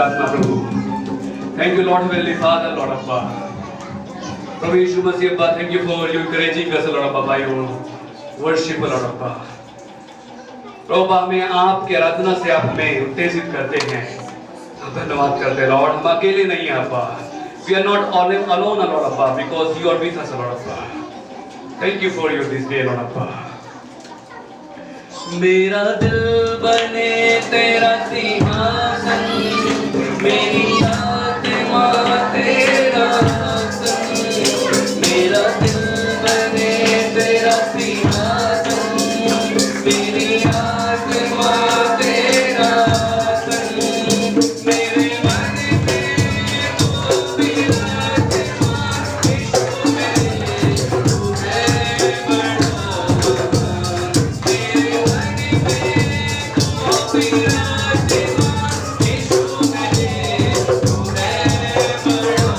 आत्मा प्रभु। Thank you lord heavenly father lord अब्बा। प्रभु यीशु मसीह अब्बा, thank you for you encouraging us lord अब्बा by your worship लॉर्ड अब्बा। प्रभु अब्बा, हमें आपकी आराधना से आप हमें उत्तेजित करते हैं। हम धन्यवाद करते हैं लॉर्ड, हम अकेले नहीं हैं अब्बा। We are not alone Lord अब्बा, because you are with us lord अब्बा। Thank you for your this day Lord अब्बा। मेरा दिल बने तेरा सिंहासन, मेरी आत्मा तेरा आसन। मेरा दिल बने तेरा सिंहासन, मेरी आत्मा तेरा आसन। मेरे मन में वो विराजमान यीशु मेरे, तू है बड़ा महान। मेरे मन में वो विराजमान यीशु मेरे, तू है बड़ा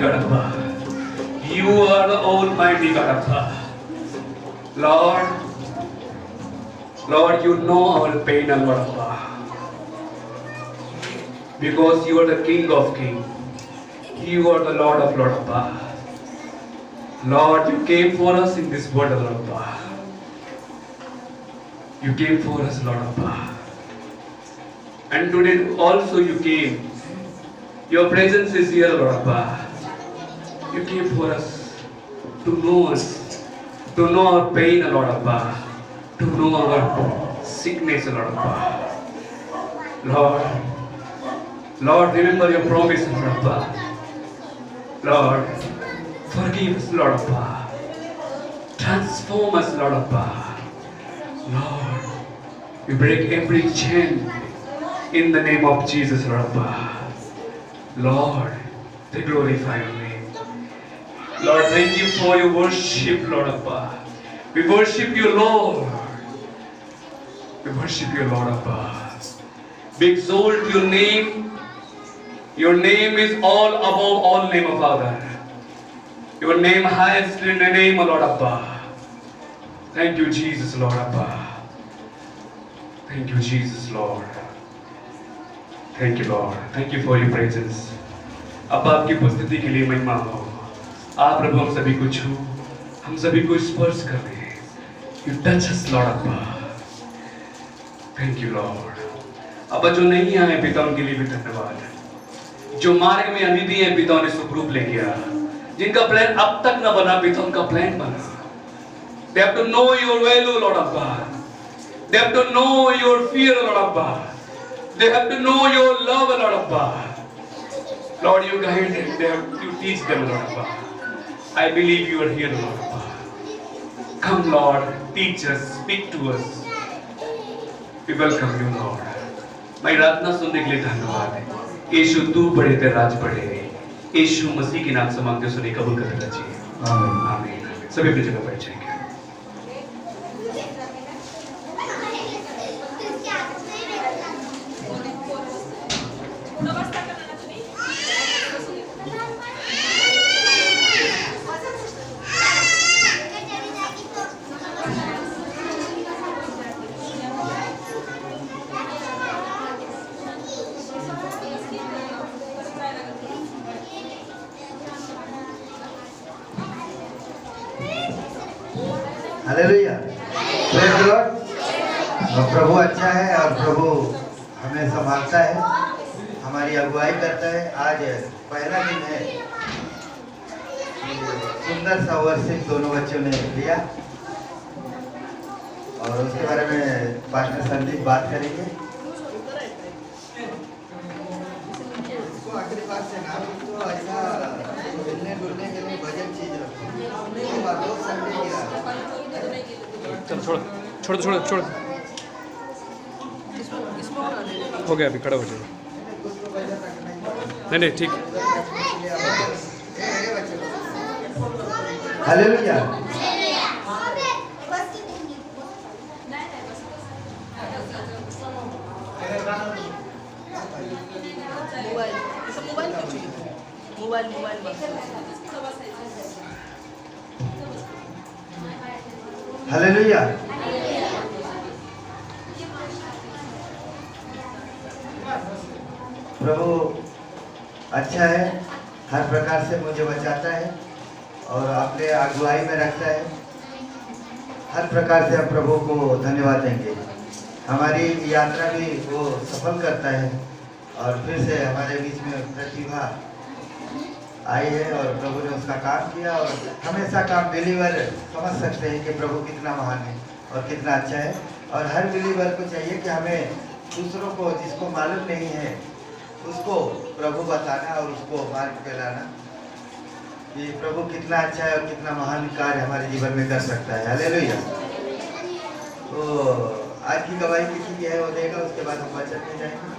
God Abba. You are the Almighty God Abba. Lord, you know our pain, Lord Abba. Because you are the King of Kings. You are the Lord of Lord Abba. Lord, you came for us in this world, Lord Abba. You came for us, Lord Abba. And today also you came. Your presence is here, Lord Abba. You came for us, to know our pain, Lord Abba, to know our sickness, Lord Abba. Lord, remember your promise, Lord Abba. Lord, forgive us, Lord Abba. Transform us, Lord Abba. Lord, we break every chain in the name of Jesus, Lord Abba. Lord, they glorify your name. Lord, thank you for your worship, Lord Abba. We worship you, Lord. We worship you, Lord Abba. We exalt your name. Your name is all above all name of Father. Your name highest in the name of Lord Abba. Thank you, Jesus, Lord Abba. Thank you, Jesus, Lord. Thank you, Lord. Thank you for your presence. अब आपकी उपस्थिति के लिए महिमा हो। आप प्रभु हम सभी को छू, हम सभी को स्पर्श कर दे। You touch us, Lord Abba. Thank you, Lord. अब जो नहीं आए पिता उनके लिए भी धन्यवाद। जो मार्ग में अभी भी है पिता उन्हें सुखरूप ले गया। जिनका प्लान अब तक न बना पिता उनका प्लान बना। They have to know your value, Lord Abba. They have to know your fear, Lord Abba. They have to know your love, Lord Abba. Lord, you guide them. You teach them, Lord Abba. I believe you are here, Lord Abba. Come, Lord, teach us, speak to us. We welcome you, Lord. मैं प्रार्थना सुनने के लिए धन्यवाद है। यीशु तू बड़े तेरा राज बढ़े। यीशु मसीह के नाम से मांगते सुने कबूल करते रहिए। आमीन। आमीन। सभी अपनी जगह बैठ जाएंगे। Hallelujah, praise the lord. प्रभु अच्छा है और प्रभु हमें संभालता है, हमारी अगुवाई करता है। आज पहला दिन है, सुंदर सा वर्शिप दोनों बच्चों ने लिया और उसके बारे में पास्टर संदीप बात करेंगे। आखिरी बात से ना तो ऐसा मिलने जुलने के लिए भजन चीज रखो। चलो छोड़ हो गया, अभी खड़ा हो जाएगा। नहीं ठीक। हालेलुया। Mobile hallelujah. प्रभु अच्छा है, हर प्रकार से मुझे बचाता है और अपने अगुवाई में रखता है। हर प्रकार से हम प्रभु को धन्यवाद देंगे। हमारी यात्रा भी वो सफल करता है और फिर से हमारे बीच में प्रतिभा आई है और प्रभु ने उसका काम किया और हमेशा काम बिलीवर समझ सकते हैं कि प्रभु कितना महान है और कितना अच्छा है। और हर बिलीवर को चाहिए कि हमें दूसरों को जिसको मालूम नहीं है उसको प्रभु बताना और उसको मार्ग पे लाना कि प्रभु कितना अच्छा है और कितना महान कार्य हमारे जीवन में कर सकता है। हालेलुया। तो आज की गवाही किसी की है वो देगा, उसके बाद हम वचन में जाएंगे।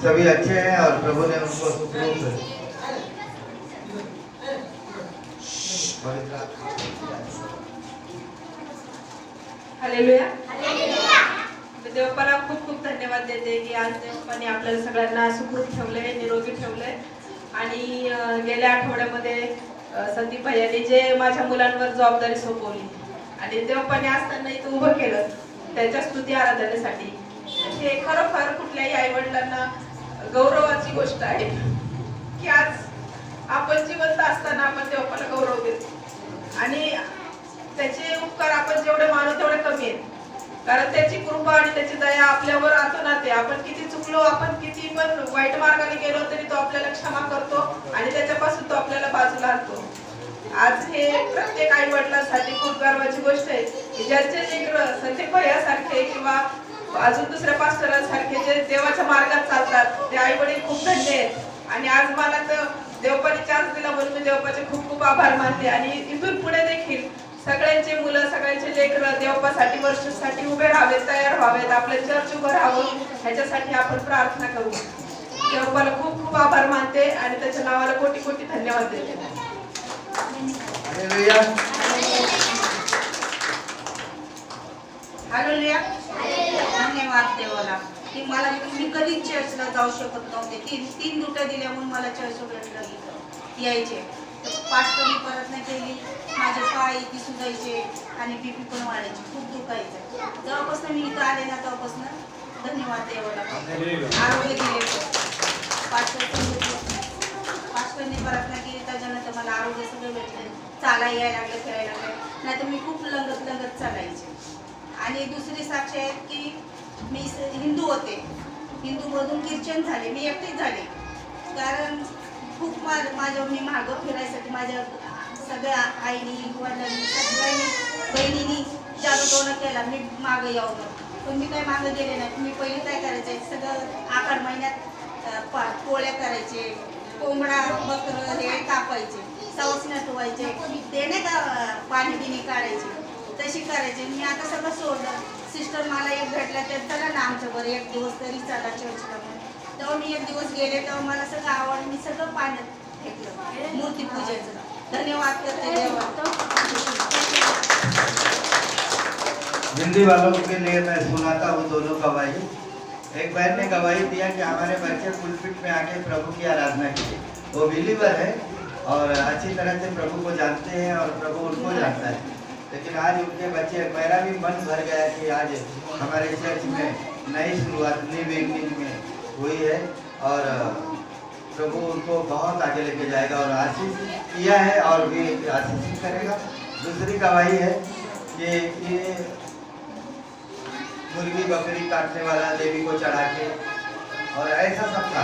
सभी अच्छे हैं और प्रभु ने उनको सुखरूप हालेलुया। देवपाला खूप खूप धन्यवाद देते की आज देवपाने आपल्याला सगळ्यांना सुखरूप ठेवलंय, निरोगी ठेवलंय. आणि गेल्या आठवड्यामध्ये संदीप भैयांनी जे माझ्या मुलांवर जबाबदारी सोपवली आणि देवपाने असताना इथं उभं केलं त्याच्या स्तुती आराधनेसाठी, हे खरोखर कुठल्याही आई वडिलांना गौरवाची गोष्ट आहे की आज आपण जिवंत असताना आपण देवपाला गौरव देतो आणि त्याचे उपकार आपण जेवढे मानू तेवढे कमी आहेत. कारण त्याची कृपा आणि त्याची दया आपल्यावर अतोनात आहे. आपण किती चुकलो, आपण किती पण वाईट मार्गाने गेलो तरी तो आपल्याला क्षमा करतो आणि त्याच्यापासून तो आपल्याला बाजूला आणतो. आज हे प्रत्येक आई वडिलांसाठी खूप गर्वाची गोष्ट आहे की ज्यांचे लेकरं संदीप भैयासारखे किंवा अजून दुसऱ्या पास्टरांसारखे जे देवाच्या मार्गात चालतात ते आई वडील खूप धन्य आहेत. आणि आज मला तर देवपाने चान्स दिला म्हणून मी देवपाचे खूप खूप आभार मानते. आणि इथून पुढे देखील सगळ्यांचे मुलं, सगळ्यांचे लेकरं देवपासाठी वर्षासाठी उभे राहावेत, तयार व्हावेत, आपलं चर्च उभं राहावं ह्याच्यासाठी आपण प्रार्थना करू. देवपाला खूप खूप आभार मानते आणि त्याच्या नावाला कोटी कोटी धन्यवाद देते. हालेलुया. हालेलुया. धन्यवाद देवाला की मला मी कधीच चर्चला जाऊ शकत नव्हते. तीन दुट्या दिल्या म्हणून मला चर्च भेटलं यायचे. पास्टरनी परत नाही केली, माझे पाय ती सुजायचे आणि बीपी पण वाढायची, खूप दुखायचं. जेव्हापासून मी इथं आले ना तेव्हापासून धन्यवाद देवाला, आरोग्य दिले. पास्टरने परत नाही केली त्याच्यानंतर मला आरोग्य सगळं भेटलं, चालायला यायला लागलं, खेळायला लागलं. नाही तर मी खूप लंगत चालायचे. आणि दुसरी साक्ष आहे की मी हिंदू होते, हिंदूमधून ख्रिश्चन झाले, मी एकटीच झाले. कारण खूप मी मागं फिरायसाठी माझ्या सगळ्या आईनी, वडिलांनी, सगळ्यांनी, बहिणींनी जादूटोणा केला मी मागं यावं. पण मी काही मागं गेले नाही. मी पहिले काय करायचे, सगळं आखाड महिन्यात पोळ्या करायचे, कोंबडा बकरं हे कापायचे, सवसण्या ठेवायचे, ते नाही का पाणी बिणी काढायचे, तशी करायचे. मी आता सगळं सोडलं. सिस्टर मला एक भेटला तर चला ना आमच्याबरोबर एक दिवस तरी चला चर्चला म्हणून. तेव्हा मी एक दिवस गेले, तेव्हा मला सगळं आवडलं. मी सगळं पाण्यात फेकलं मूर्ती पूजेचं. धन्यवाद करते देवा. हिंदी वालों के लिए मैं सुनाता हूँ दोनों गवाही. एक बहन ने गवाही दिया कि हमारे बच्चे पुलपिट में आके प्रभु की आराधना की. वो बिलीवर है और अच्छी तरह से प्रभु को जानते हैं और प्रभु उनको जानता है. लेकिन आज उनके बच्चे, मेरा भी मन भर गया कि आज हमारे चर्च में नई शुरुआत न्यू बिगनिंग में हुई है और प्रभु उनको बहुत आगे लेके जाएगा और आशीष किया है और भी आशीष करेगा. दूसरी गवाही है कि ये मुर्गी बकरी काटने वाला देवी को चढ़ा के और ऐसा सब था.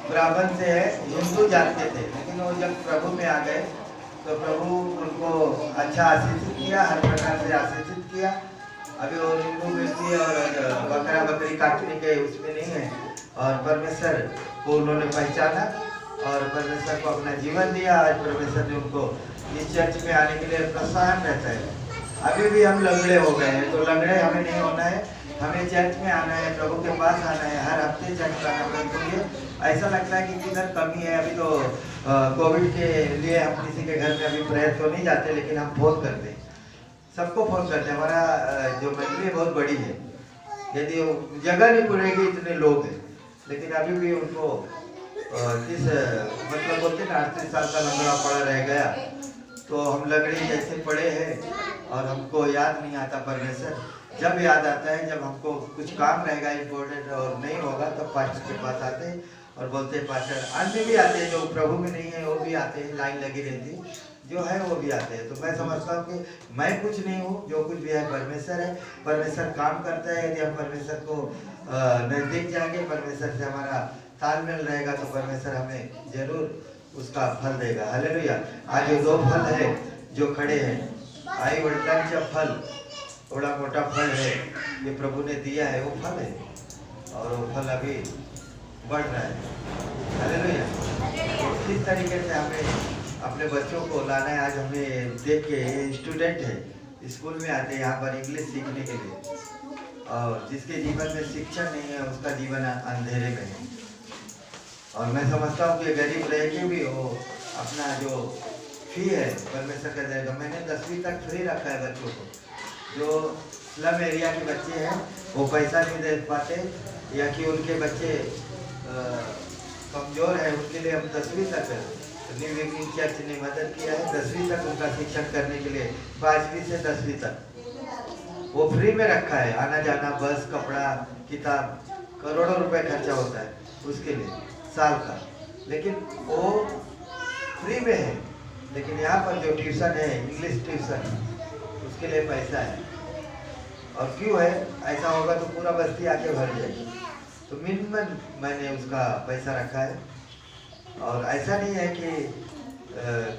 ब्राह्मण से है, हिंदू जानते थे, लेकिन वो जब प्रभु में आ गए तो प्रभु उनको अच्छा आशीषित किया, हर प्रकार से आशीषित किया. अभी वो हिंदू व्यक्ति और बकरा बकरी काटने के उसमें नहीं है और परमेश्वर को उन्होंने पहचाना और परमेश्वर को अपना जीवन दिया. आज परमेश्वर ने उनको इस चर्च में आने के लिए प्रोत्साहन रहता है. अभी भी हम लंगड़े हो गए हैं, तो लंगड़े हमें नहीं होना है, हमें चर्च में आना है, प्रभु के पास आना है, हर हफ्ते चर्च आना है. ऐसा लगता है कि किधर कमी है. अभी तो कोविड के लिए हम किसी के घर में अभी प्रेयर तो नहीं जाते, लेकिन हम फोन करते हैं, सबको फोन करते हैं. हमारा जो मंडली बहुत बड़ी है, यदि जगह नहीं पूरेगी इतने लोग हैं, लेकिन अभी भी उनको किस मतलब बोलते हैं 38 साल का लंगड़ा पड़ा रह गया, तो हम लंगड़े जैसे पड़े हैं और हमको याद नहीं आता परमेश्वर. जब याद आता है, जब हमको कुछ काम रहेगा इम्पोर्टेंट और नहीं होगा, तब पास्टर के पास आते हैं और बोलते हैं पास्टर. अन्य भी आते हैं जो प्रभु में नहीं है, वो भी आते हैं, लाइन लगी रहती है, जो है वो भी आते हैं. तो मैं समझता हूँ कि मैं कुछ नहीं हूँ, जो कुछ भी है परमेश्वर है. परमेश्वर काम करता है. यदि हम परमेश्वर को नज़दीक जाएंगे, परमेश्वर से हमारा तालमेल रहेगा, तो परमेश्वर हमें जरूर उसका फल देगा. हालेलुया. आज जो 2 फल है जो खड़े हैं, आई वडिलांचे फल, थोड़ा मोटा फल है, ये प्रभु ने दिया है, वो फल है और वो फल अभी बढ़ रहा है. हालेलुया. इस तरीके से हमें अपने बच्चों को लाना है. आज हमें देख के, ये स्टूडेंट है, स्कूल में आते हैं यहाँ पर इंग्लिश सीखने के लिए, और जिसके जीवन में शिक्षा नहीं है उसका जीवन अंधेरे में है. और मैं समझता हूँ कि गरीब रह के भी वो अपना जो फी है परमेश्वर का देगा. मैंने 10वीं तक फ्री रखा है बच्चों को, जो स्लम एरिया के बच्चे हैं वो पैसा नहीं दे पाते, या कि उनके बच्चे कमज़ोर हैं, उनके लिए हम 10वीं तक न्यू विकिंग चर्च ने मदद किया है। 10वीं तक उनका शिक्षण करने के लिए 5वीं से 10वीं तक वो फ्री में रखा है। आना जाना, बस, कपड़ा, किताब, करोड़ों रुपए खर्चा होता है उसके लिए साल का, लेकिन वो फ्री में है। लेकिन यहाँ पर जो ट्यूशन है, इंग्लिश ट्यूशन, उसके लिए पैसा है। और क्यों है? ऐसा होगा तो पूरा बस्ती आके भर जाएगी, तो मिनिमम मैंने उसका पैसा रखा है। और ऐसा नहीं है कि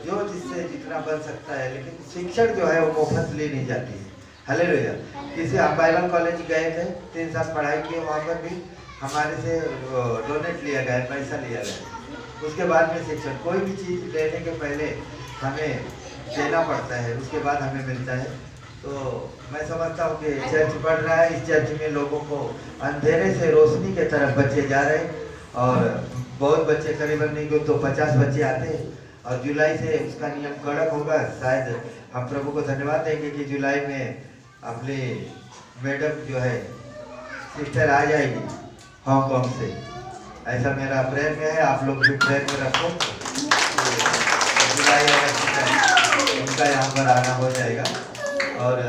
जो जिससे जितना बन सकता है, लेकिन शिक्षण जो है वो मुफ्त ली नहीं जाती है। हालेलुया। किसी हम बाइबल कॉलेज गए थे, 3 साल पढ़ाई किए, वहाँ पर भी हमारे से डोनेट लिया गया, पैसा लिया गया। उसके बाद में शिक्षण, कोई भी चीज़ लेने के पहले हमें देना पड़ता है, उसके बाद हमें मिलता है। तो मैं समझता हूँ कि चर्च बढ़ रहा है। इस चर्च में लोगों को अंधेरे से रोशनी के तरफ बच्चे जा रहे हैं, और बहुत बच्चे, करीबन नहीं तो 50 बच्चे आते हैं। और जुलाई से उसका नियम कड़क होगा। शायद हम प्रभु को धन्यवाद देंगे कि जुलाई में अपनी मैडम जो है सिस्टर आ जाएगी हांगकांग से, ऐसा मेरा प्रेयर में है। आप लोग भी प्रेयर में रखो, जुलाई उनका यहाँ पर आना हो जाएगा। और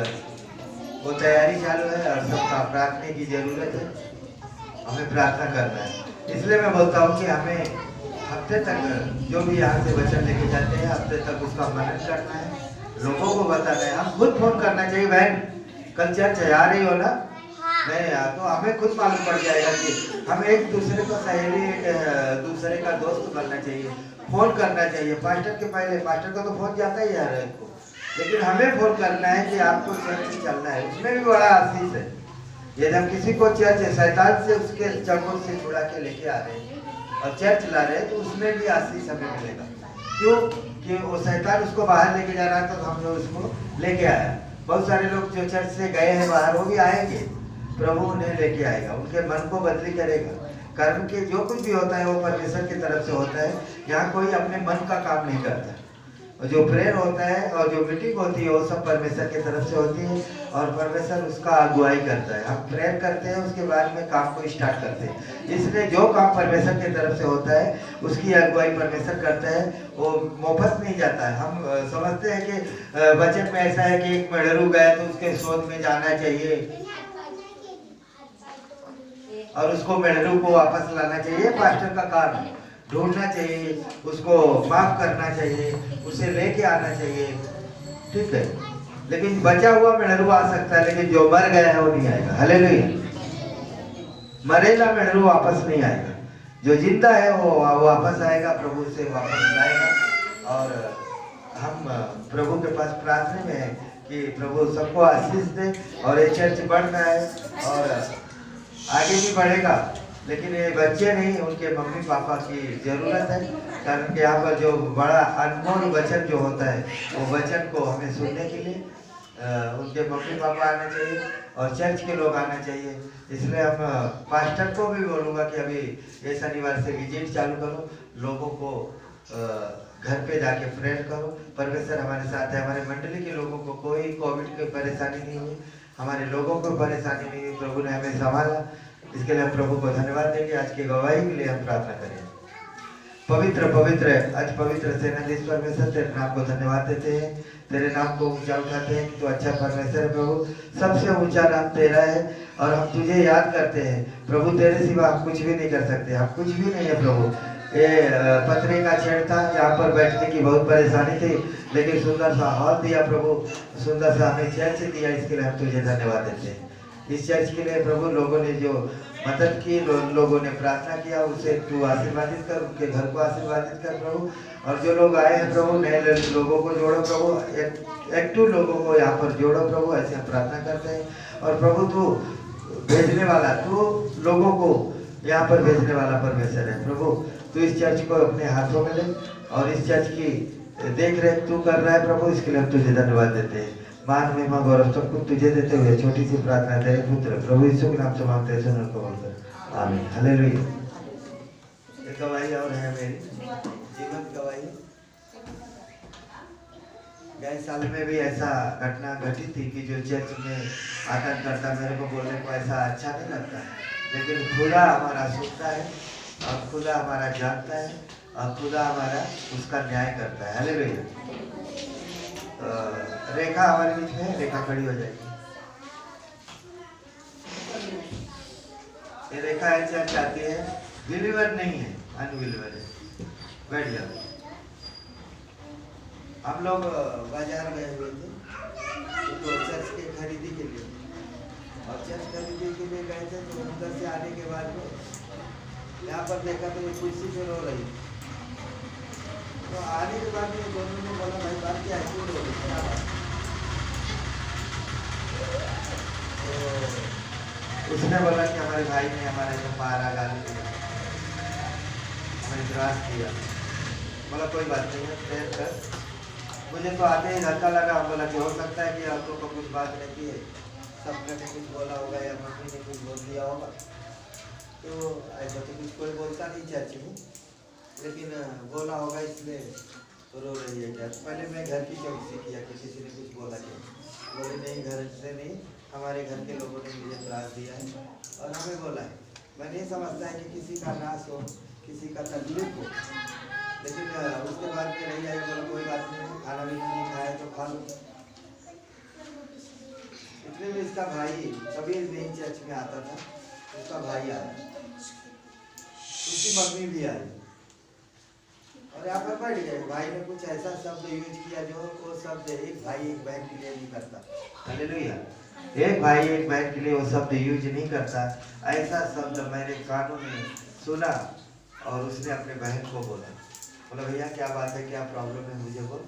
वो तैयारी चालू है, और सबका प्रार्थना की जरूरत है, हमें प्रार्थना करना है। इसलिए मैं बोलता हूँ कि हमें हफ्ते तक जो भी यहाँ से वचन लेके जाते हैं, हफ्ते तक उसका मनन करना है, लोगों को बताना है। हम खुद फोन करना चाहिए, बहन कल चर्च आ रही हो ना? नहीं, तो हमें खुद मालूम पड़ जाएगा कि हम एक दूसरे को सहेली, दूसरे का दोस्त बनना चाहिए, फोन करना चाहिए। पास्टर के पहले, पास्टर को तो फोन जाता ही है को, लेकिन हमें फोन करना है कि आपको चर्च चलना है। उसमें भी बड़ा आशीष है। यदि हम किसी को चर्च शैतान से, उसके चंगुल से छुड़ा के लेके आ रहे हैं और चर्च ला रहे हैं, तो उसमें भी आशीष हमें मिलेगा। क्यों? कि वो शैतान उसको बाहर लेके जा रहा है, तो हम लोग उसको लेके आया। बहुत सारे लोग जो चर्च से गए हैं बाहर, वो भी आएंगे, प्रभु उन्हें लेके आएगा, उनके मन को बदली करेगा। कारण कि जो कुछ भी होता है वो परमेश्वर की तरफ से होता है। यहाँ कोई अपने मन का काम नहीं करता। और जो प्रेयर होता है और जो मीटिंग होती है, वो सब परमेश्वर की तरफ से होती है, और परमेश्वर उसका अगुवाई करता है। हम प्रेयर करते हैं, उसके बाद में काम को स्टार्ट करते हैं। इसलिए जो काम परमेश्वर की तरफ से होता है, उसकी अगुवाई परमेश्वर करता है, वो मुफ्त नहीं जाता है। हम समझते हैं कि बचन में ऐसा है कि एक मेढ़रू गया तो उसके शोध में जाना चाहिए, और उसको मेढ़रू को वापस लाना चाहिए। पास्टर का काम है, ढूंढना चाहिए, उसको माफ करना चाहिए, उसे लेके आना चाहिए, ठीक है। लेकिन बचा हुआ मेढ़रू आ सकता है, लेकिन जो मर गया है वो नहीं आएगा। हालेलुया। मरेला मेढ़रू वापस नहीं आएगा, जो जिंदा है वो वापस आएगा, प्रभु से वापस लाएगा। और हम प्रभु के पास प्रार्थना में है कि प्रभु सबको आशीष दे, और ये चर्च बढ़ रहा है और आगे भी बढ़ेगा। लेकिन ये बच्चे नहीं, उनके मम्मी पापा की जरूरत है। कारण कि यहाँ पर जो बड़ा अनमोल वचन जो होता है, वो वचन को हमें सुनने के लिए उनके मम्मी पापा आना चाहिए और चर्च के लोग आना चाहिए। इसलिए हम पास्टर को भी बोलूँगा कि अभी ये शनिवार से विजिट चालू करो, लोगों को घर पे जाके प्रेयर करो। परमेश्वर हमारे साथ है। हमारे मंडली के लोगों को कोई कोविड की परेशानी नहीं हुई, हमारे लोगों को परेशानी नहीं हुई, प्रभु ने हमें संभाला। इसके लिए हम प्रभु को धन्यवाद देंगे। आज की गवाही के लिए हम प्रार्थना करें। पवित्र पवित्र आज पवित्र सेनाधीश परमेश्वर, तेरे नाम को धन्यवाद देते हैं, तेरे नाम को ऊंचा उठाते हैं कि तू अच्छा परमेश्वर है प्रभु। सबसे ऊंचा नाम तेरा है, और हम तुझे याद करते हैं प्रभु। तेरे सिवा हम कुछ भी नहीं कर सकते, हम कुछ भी नहीं है प्रभु। ये पत्रे का छेड़ था, यहाँ पर बैठने की बहुत परेशानी थी, लेकिन सुंदर सा हॉल दिया प्रभु, सुंदर सा हमें चर्च दिया। इसके लिए हम तुझे धन्यवाद देते हैं। इस चर्च के लिए प्रभु लोगों ने जो मदद की, लोगों ने प्रार्थना किया, उसे तू आशीर्वादित कर, उनके घर को आशीर्वादित कर प्रभु। और जो लोग आए हैं प्रभु, नए लोगों को जोड़ो प्रभु, एक्टिव लोगों को यहाँ पर जोड़ो प्रभु, ऐसे हम प्रार्थना करते हैं। और प्रभु तू भेजने वाला, तू लोगों को यहाँ पर भेजने वाला परमेश्वर है प्रभु। तू इस चर्च को अपने हाथों में ले, और इस चर्च की देख रेख तू कर रहा है प्रभु। इसके लिए हम तुझे धन्यवाद देते हैं। मान महिमा गौरव सब कुछ तुझे देते हुए छोटी सी प्रार्थना तेरे पुत्र प्रभु यीशु के नाम से मांगते हैं, सुन को बोलकर आमीन। हालेलुया। एक गवाही और है मेरी, जीवन गवाही। गए साल में भी ऐसा घटना घटी थी कि जो चर्च में आतंक करता, मेरे को बोलने को ऐसा अच्छा नहीं लगता, लेकिन खुदा हमारा सुनता है और खुदा हमारा जानता है और खुदा हमारा उसका न्याय करता है। हालेलुया। रेखा हमारे बीच में है, रेखा खड़ी हो जाएगी। ये रेखा है चर्च आती है, बिलीवर नहीं है, अनबिलीवर है। बैठ जाओ। हम लोग बाजार गए हुए थे तो चर्च के खरीदी के लिए, और चर्च खरीदी के लिए गए थे तो उधर से आने के बाद में यहाँ पर देखा तो ये कुर्सी पे रो रही। तो आने के बाद में दोनों ने बोला भाई बात क्या है, क्यों रो रही, क्या बात? तो उसने बोला कि हमारे भाई ने हमारे को मारा, गाली दिया, हमें त्रास किया। बोला कोई बात नहीं है, प्रेयर कर। मुझे तो आते ही धक्का लगा। बोला कि हो सकता है कि आपको को कुछ बात रहती है, सबने ने कुछ बोला होगा या मम्मी ने कुछ बोल दिया होगा। तो ऐसा तो कुछ कोई बोलता नहीं चर्च में, लेकिन बोला होगा इसलिए रो रही है। क्या पहले मैं घर की चौकसी किया कि किसी ने कुछ बोला क्या? बोले नहीं, घर से नहीं, हमारे घर के लोगों ने मुझे त्रास दिया है और हमें बोला है। मैं नहीं समझता है कि किसी का नाश हो, किसी का तकलीफ हो, लेकिन उसके बाद में नहीं आई। बोला कोई बात नहीं, खाना भी नहीं खाया तो खा लो। इतने में इसका भाई कभी नहीं चर्च में आता था, उसका भाई आया, उसकी मम्मी भी आई और यहाँ पर बैठ गए। भाई ने कुछ ऐसा शब्द यूज किया जो वो शब्द एक भाई एक बहन के लिए नहीं करता। हालेलुया। एक भाई एक बहन के लिए वो शब्द यूज नहीं करता। ऐसा शब्द मैंने कानों में सुना और उसने अपने बहन को बोला। बोला भैया क्या बात है, क्या प्रॉब्लम है, मुझे बोल,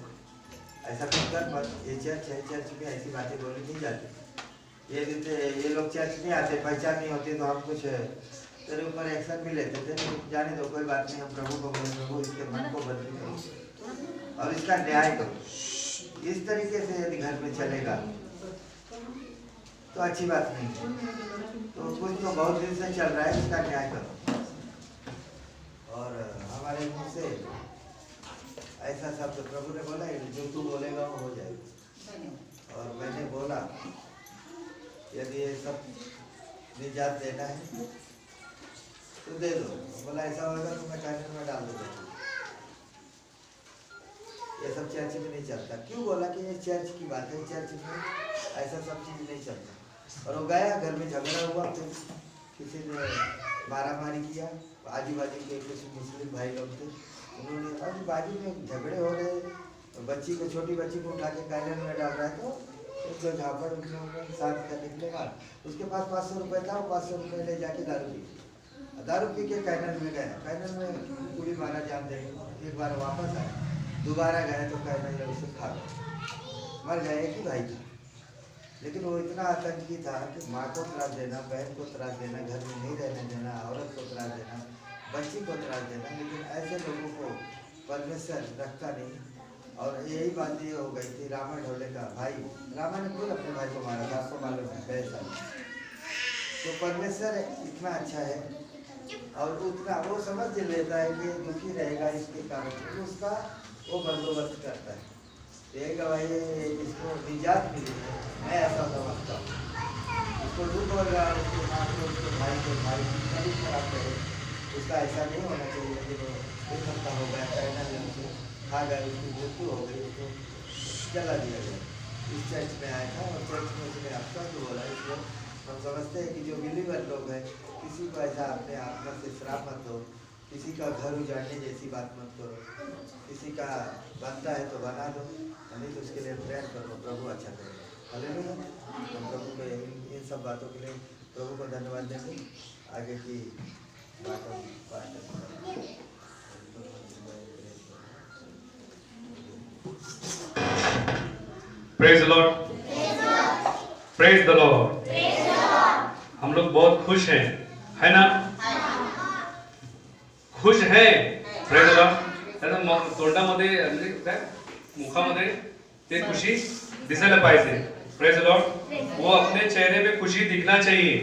ऐसा कुछ कर मत। ये चर्च है, चर्च में ऐसी बातें बोली नहीं जाती। ये लोग चर्च नहीं आते, पहचान नहीं होती तो हम कुछ तेरे ऊपर एक्शन भी लेते थे। जाने दो, कोई बात नहीं, हम प्रभु को बोले प्रभु इसके मन को बदली करो और इसका न्याय करो। इस तरीके से यदि घर में चलेगा तो अच्छी बात नहीं है। तो कुछ तो बहुत दिन से चल रहा है, इसका न्याय करो। और हमारे मुँह से ऐसा शब्द प्रभु ने बोला है, जो तू बोलेगा वो हो जाएगा। और मैंने बोला यदि ये सब निजात देना है तो दे दो। बोला ऐसा होगा तो मैं कैबिनेट में डाल दूंगा। ये सब चर्च में नहीं चलता। क्यों बोला कि ये चर्च की बात है, चर्च में ऐसा सब चीज़ नहीं चलता। और वो गया, घर में झगड़ा हुआ, फिर किसी ने मारामारी किया। आजू बाजू के कुछ मुस्लिम भाई लोग थे, उन्होंने आजू बाजू में झगड़े हो रहे, बच्ची को, छोटी बच्ची को उठा के कैबिनेट में डाल रहा है। तो जो झापड़ शांत करने के लिए उसके पास 500 रुपये था, वो 500 रुपये ले जाके दारू पी के कैनल में गया। कैनल में पूरी मारा जान देंगे। एक बार वापस आया, दोबारा गए तो कैनल में उसे खा गया, मर गया। एक ही भाई था, लेकिन वो इतना आतंकी था कि माँ को त्रास देना, बहन को त्रास देना, घर में नहीं रहने देना, औरत को त्रास देना, बच्ची को त्रास देना। लेकिन ऐसे लोगों को परमेश्वर रखता नहीं। और यही बात ये हो गई थी। रामा ढोले का भाई, रामा ने खुद अपने भाई को मारा था, आपको मालूम है, पैसा। तो परमेश्वर इतना अच्छा है और उतना वो समझ लेता है कि दुखी रहेगा इसके कारण, तो उसका वो बंदोबस्त करता है। एक भाई इसको निजात मिली है, मैं ऐसा समझता हूँ। उसको दुख हो रहा है, उसके माँ को, उसके भाई को, भाई की तबीयत खराब करे, उसका ऐसा नहीं होना चाहिए। लेकिन वो एक हफ्ता हो गया, कहना उसे खा गए, उसकी मृत्यु हो गई, उसको जला दिया गया। इस चर्च में आया था और चर्च में उसने अफसर को बोला। इसलिए हम समझते हैं कि जो बिलीवर लोग हैं, किसी को ऐसा अपने आत्मा से श्राप मत दो, किसी का घर उजाड़ने जैसी बात मत करो। किसी का बनता है तो बना दो, नहीं तो उसके लिए प्रेयर करो, प्रभु अच्छा करेगा। हालेलुया। हम प्रभु को इन सब बातों के लिए प्रभु को धन्यवाद देंगे। आगे की बात हम पाठ praise the Lord, praise the Lord. हम लोग बहुत खुश हैं, है ना? खुश है। Praise the Lord. त्याला तोंडामध्ये म्हणजे काय मुखामध्ये ते खुशी दिसायला पाहिजे। Praise the Lord. वो अपने चेहरे पे खुशी दिखना चाहिए।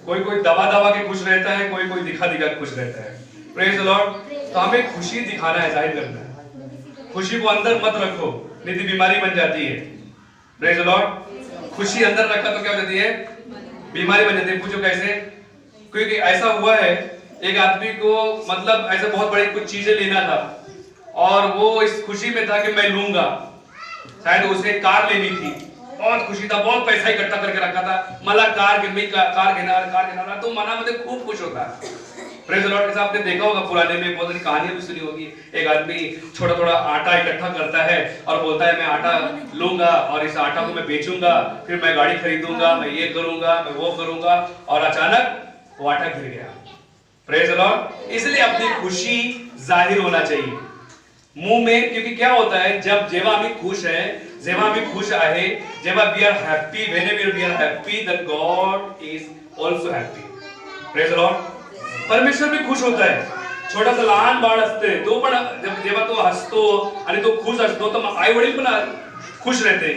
कोई दबा दबा के खुश रहता है, कोई दिखा दिखा के खुश रहता है। Praise the Lord. तो हमें खुशी दिखाना है, जाहिर करना है। खुशी को अंदर मत रखो, नहीं तो बीमारी बन जाती है। Praise the Lord. खुशी अंदर रखा तो क्या हो जाती है? बीमारी बन जाती है। पूछो कैसे? क्योंकि ऐसा हुआ है, एक आदमी को मतलब ऐसे बहुत बड़ी कुछ चीजें लेना था और वो इस खुशी में था कि मैं लूंगा, शायद उसे कार लेनी थी, बहुत खुशी था, बहुत पैसा इकट्ठा करके रखा था, मला कार घेणार तो मनामध्ये खूप खुश होता। Praise the Lord. जैसा आपने देखा होगा पुराने में बहुत सारी कहानियां भी सुनी होगी, एक आदमी छोटा थोड़ा आटा इकट्ठा करता है और बोलता है मैं आटा लूंगा और इस आटा को मैं बेचूंगा, फिर मैं गाड़ी खरीदूंगा, मैं ये करूंगा, मैं वो करूंगा, और अचानक वो आटा गिर गया। Praise the Lord. इसलिए अपनी खुशी जाहिर होना चाहिए मुंह में, क्योंकि क्या होता है जब जेव्हा आम्ही खुश है, जेव्हा आम्ही खुश आहे, जेव्हा we are happy, whenever we are happy then God is also happy. Praise the Lord. परमेश्वर भी खुश होता है। छोटासा लहान बाळ असते तो पण जेव्हा तो हसतो आणि तो खुश असतो तर आई वडील पण खुश रहते,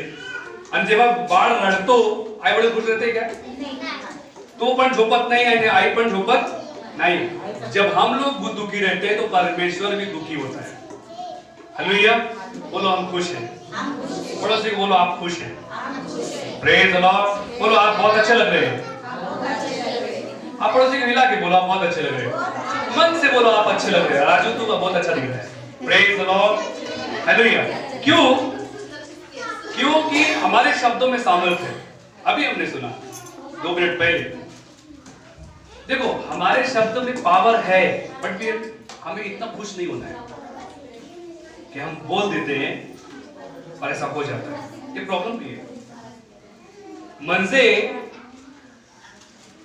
आणि जेव्हा बाळ रडतो आई वडील खुश रहते क्या? तो पण झोपत नाही आणि आई पण झोपत नहीं। जब हम लोग दुखी रहते हैं तो परमेश्वर भी दुखी होता है। हालेलुया। बोलो हम खुश हैं। पड़ोसी को बोलो आप खुश हैं। Praise the Lord. बोलो आप बहुत अच्छे लग रहे हैं। आप पड़ोसी को हिला के बोलो आप बहुत अच्छे लग रहे हैं। मन से बोलो आप अच्छे लग रहे हैं। राजू तू बहुत अच्छा दिख रहा है। Praise the Lord. हालेलुया। क्यों? क्योंकि हमारे शब्दों में सामर्थ्य है। अभी हमने सुना 2 मिनट पहले, देखो हमारे शब्दों में पावर है, बट फिर हमें इतना खुश नहीं होना है कि हम बोल देते हैं और ऐसा हो जाता है। ये प्रॉब्लम भी है। म्हणजे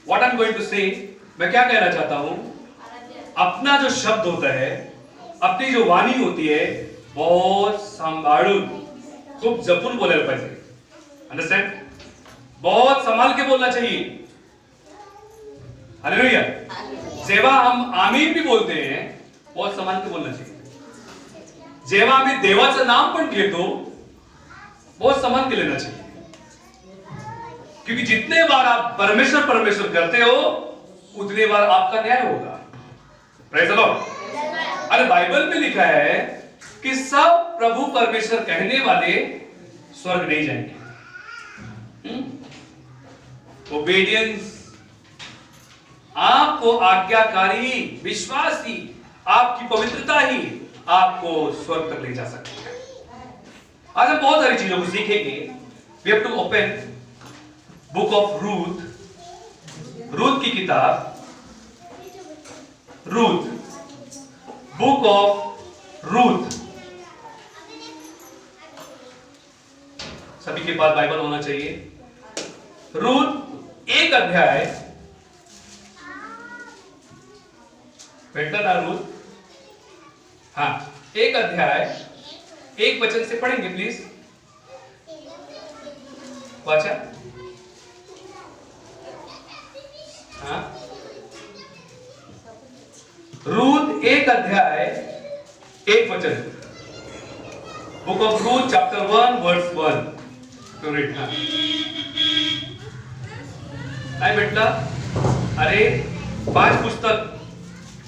what I am going to say, मैं क्या कहना चाहता हूं, अपना जो शब्द होता है, अपनी जो वाणी होती है, बहुत सांभाळून खूप जपून बोलायला पाहिजे। अंडरस्टैंड? बहुत संभाल के बोलना चाहिए। हालेलुया। जेव्हा हम आमीन भी बोलते हैं बहुत संभाल के बोलना चाहिए। जेव्हा आम्ही देवाचं नाम पण घेतो बहुत संभाल के लेना चाहिए, क्योंकि जितने बार आप परमेश्वर परमेश्वर करते हो उतने बार आपका न्याय होगा। Praise the Lord. अरे बाइबल में लिखा है कि सब प्रभु परमेश्वर कहने वाले स्वर्ग नहीं जाएंगे। ओबेडियंस, आपको आज्ञाकारी, विश्वासी, आपकी पवित्रता ही आपको स्वर्ग तक ले जा सकती है। आज हम बहुत सारी चीजों को सीखेंगे। We have to open book of Ruth, Ruth की किताब, रूथ, बुक ऑफ रूथ। सभी के पास बाइबल होना चाहिए। रूथ 1 अध्याय, बेटा ना रूथ, हाँ 1 अध्याय 1 वचन से पढ़ेंगे प्लीज। वाचा। हाँ रूथ 1 अध्याय 1 वचन, book of Ruth chapter 1 verse 1 to read. काय भेटला? अरे 5 पुस्तक,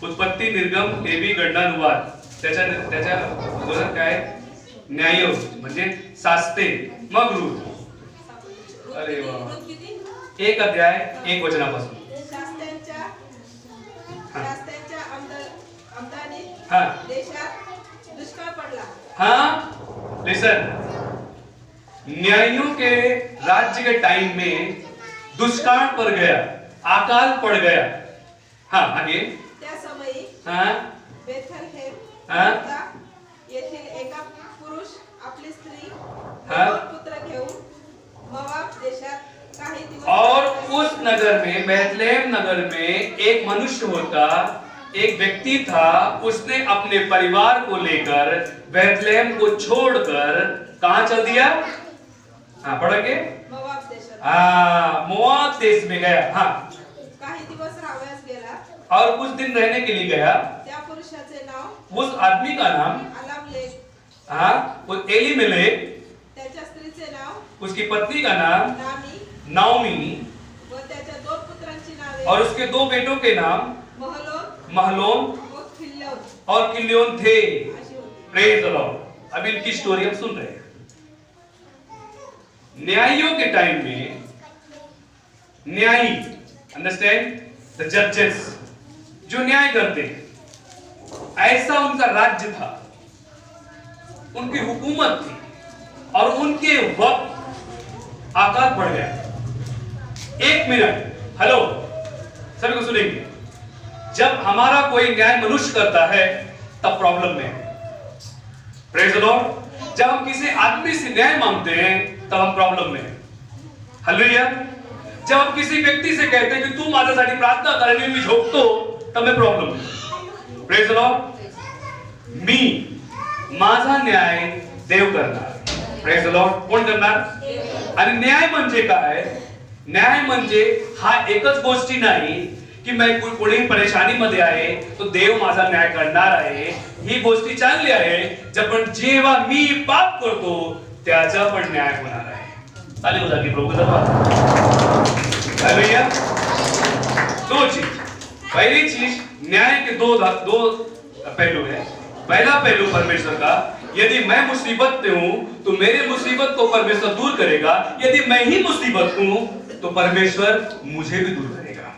उत्पत्ती, निर्गम, लेवी, गणना, अनुवाद, त्याच्या काय न्याय म्हणजे शास्त्रे, मग रूथ। अरे वाह। 1 अध्याय 1 वचनापासून। हाँ देशात दुष्काळ पडला। हाँ लिसन, न्यायों के राज्य के टाइम में दुष्काळ पड़ गया, अकाल पड़ गया। हाँ आगे। त्या समयी हाँ बेथलेहेम येथील एका पुरुष आपली स्त्री पुत्र घेऊन मोआब देशात काही दिवस, और उस नगर में, बेथलेहम नगर में एक मनुष्य होता, एक व्यक्ति था, उसने अपने परिवार को लेकर बेथलेहम को छोड़कर कहां चल दिया? हाँ पढ़ोगे? मोआब देशात। हाँ मोआब देश में गया। हाँ काही दिवस राहावयास गेला और कुछ दिन रहने के लिए गया। त्या पुरुषाचे नाव, उस आदमी का नाम अलामलेक, हाँ वो एलीमेलेक, त्याच्या स्त्रीचे नाव, उसकी पत्नी का नाम नाओमी, व त्याच्या 2 पुत्रांची नावे, और उसके 2 बेटों के नाम महलोन व और किल्योन थे। अशी होती। Praise the Lord. अभी इनकी स्टोरी हम सुन रहे हैं। न्यायियों के टाइम में न्यायी, अंडरस्टैंड, द जजेस, जो न्याय करते हैं, ऐसा उनका राज्य था, उनकी हुकूमत थी, और उनके वक्त आकाश बढ़ गया। एक मिनट, हेलो, सभी को सुनेंगे। जब हमारा कोई न्याय मनुष्य करता है तब प्रॉब्लम में है। Praise the Lord. जब हम किसी आदमी से न्याय मांगते हैं तब हम प्रॉब्लम में हैं। हालेलुया। जब हम किसी व्यक्ती से कहते हैं कि तू माझ्यासाठी प्रार्थना कर आणि मी झोपतो, तब मैं प्रॉब्लम में। Praise the Lord. मी, माझा न्याय देव करणार। Praise the Lord. कोण करणार? आणि न्याय म्हणजे काय? न्याय म्हणजे हा एकच गोष्टी नाही की मैं कोणी परेशानीमध्ये आहे तो देव माझा न्याय करणार आहे। ही गोष्टी चांगली आहे, पण जेव्हा मी पाप करतो त्याचा पण न्याय होणार आहे। चालेल हो जाती प्रभू धन्यवाद। हालेलुया। दो चीज, पहली चीज, न्याय के दो पहलू है। पहला पहलू परमेश्वर का, यदि मैं मुसीबत में हूं तो मेरे मुसीबत को परमेश्वर दूर करेगा, यदि मैं ही मुसीबत हूं तो परमेश्वर मुझे भी दूर करेगा।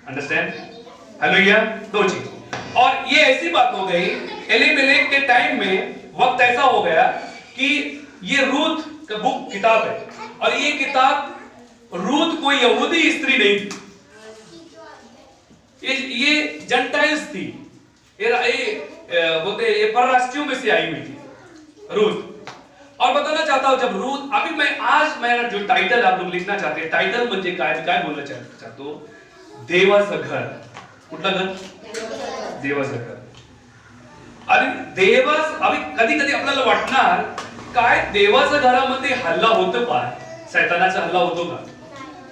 अंडरस्टैंड? हालेलुया। दो चीज। और ये ऐसी बात हो गई, एलीमेलेक के टाइम में वक्त ऐसा हो गया कि ये रूथ का बुक किताब है, और ये किताब, रूथ कोई यहूदी स्त्री नहीं थी, ये जेंटाइल्स थी, ये परराष्ट्रियों में से आई हुई थी रूथ। और बताना चाहता हूं, जब रूथ, अभी मैं आज मेरा जो टाइटल आप लोग लिखना चाहते हैं, टाइटल म्हणजे काय बोलना चाहतो, देवाचं घर। कुठलं घर? देवाचं घर। आणि अभी कधी कधी आपल्याला वाटणार काय देवाच्या घरामध्ये हल्ला होतो का? शैतानाचा हल्ला होतो का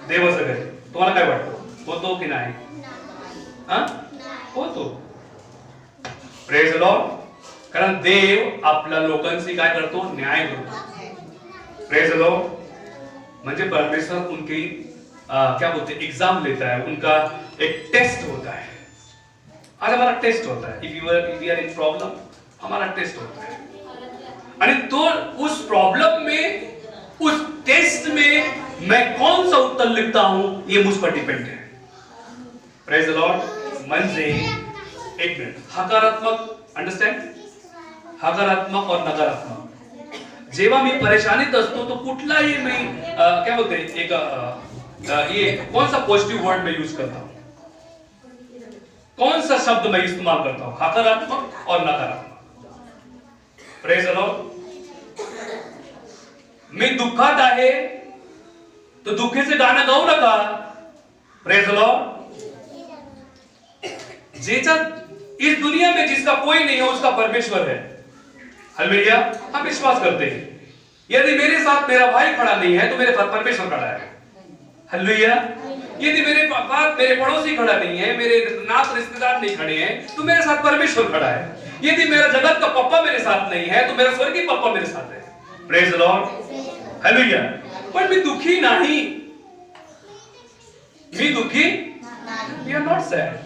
देवाचं घर? तुम्हाला काय वाटतं, होतो की नाही? होतो। Praise the Lord. कारण देव आपल्या लोकांशी काय करतो? न्याय करतो। Praise the Lord. म्हणजे परमेश्वर उनकी क्या बोलते हैं, एग्जाम लेता है, उनका एक टेस्ट होता है। आज हमारा टेस्ट होता है। If we are in problem, हमारा टेस्ट होता है, और तो उस प्रॉब्लम में, उस टेस्ट में मैं कौन सा उत्तर लिखता हूं, ये मुझ पर डिपेंड है। Praise the Lord. म्हणजे एक मिनट, हकारात्मक, अंडरस्टैंड, हकारात्मक और नकारात्मक। जेव्हा मी परेशानीत असतो तो कुठलाही मी क्या बोलते हैं, एक ये कौन सा पॉजिटिव वर्ड मैं यूज करता हूं, कौन सा शब्द मैं इस्तेमाल करता हूं, हकारात्मक और नकारात्मक। Praise the Lord. मी दुःखात आहे तो दुःखेचे गाणं गाऊ नका। Praise the Lord. इस दुनिया में जिसका कोई नहीं है उसका परमेश्वर है। हालेलुया। हम विश्वास करते हैं, यदि मेरे साथ मेरा भाई खड़ा नहीं है तो मेरे साथ परमेश्वर खड़ा है। हालेलुया। यदि मेरे साथ मेरे पड़ोसी खड़ा नहीं है, मेरे नात रिश्तेदार नहीं खड़े हैं, तो मेरे साथ परमेश्वर खड़ा है। यदि मेरा जगत का पप्पा मेरे साथ नहीं है तो मेरा स्वर्गीय पप्पा मेरे साथ है। Praise the Lord. हालेलुया। पर मैं दुखी नहीं, मैं दुखी, we are not sad.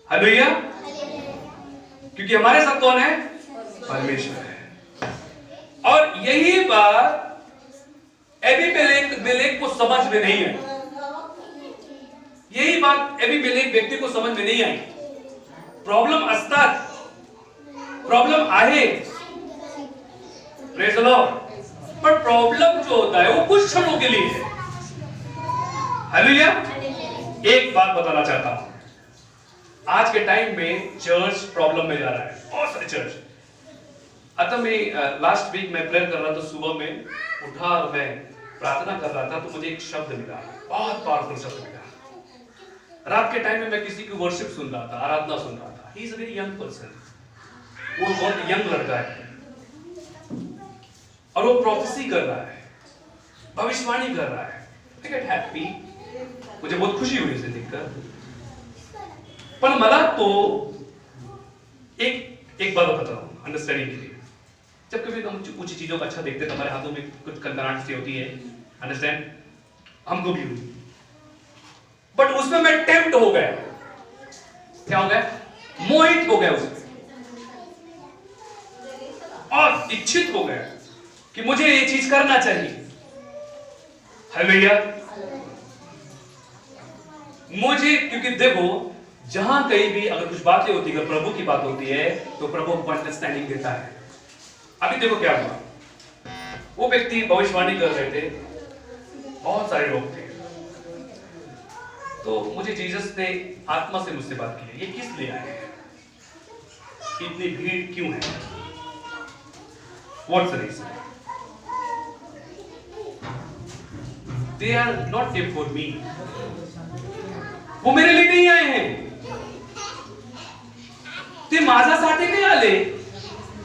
Hallelujah. क्योंकि हमारे साथ कौन है? परमेश्वर है। और यही बात एबीमेलेक को समझ में नहीं आई। यही बात एबीमेलेक व्यक्ति को समझ में नहीं आई। प्रॉब्लेम असतात, प्रॉब्लेम आहे, प्रेज द लॉर्ड, पर प्रॉब्लेम जो होता है वो कुछ क्षणों के लिए है। हालेलुया। एक बात बताना चाहता हूं, आज के टाइम में चर्च प्रॉब्लम में जा रहा है, बहुत सारे चर्च। आता मैं लास्ट वीक में प्रेयर कर रहा था, सुबह में उठा और मैं प्रार्थना कर रहा था तो मुझे एक शब्द मिला, बहुत पावरफुल शब्द मिला। रात के टाइम में मैं किसी की वर्शिप सुन रहा था, आराधना सुन रहा था। He is a very young person, वो बहुत यंग लड़का है, और वो प्रोफेसी कर रहा है, भविष्यवाणी कर रहा है। आई गेट हैप्पी, मुझे बहुत खुशी हुई इसे देखकर। पर मला तो एक बात बताता हूं अंडरस्टैंडिंग के लिए। जब कभी हम कुछ चीजों को अच्छा देखते हैं तो हमारे हाथों में कुछ कनकनाहट सी होती है, अंडरस्टैंड, हमको भी हुई। बट उसमें मैं टेम्प्ट हो गया। क्या हो गया? मोहित हो गया उसमें, और इच्छित हो गया कि मुझे ये चीज करना चाहिए। हालेलुया। मुझे, क्योंकि देखो जहां कहीं भी अगर कुछ बातें होती है, प्रभु की बात होती है तो प्रभु हमको अंडरस्टैंडिंग देता है। अभी देखो क्या हुआ, वो व्यक्ति भविष्यवाणी कर रहे थे, बहुत सारे लोग थे, तो मुझे जीसस ने आत्मा से मुझसे बात की, ये किस लिए आए हैं, इतनी भीड़ क्यों है, what's the reason? They are not here for me. वो मेरे लिए नहीं आए हैं, ते माझ्यासाठी नाही आले,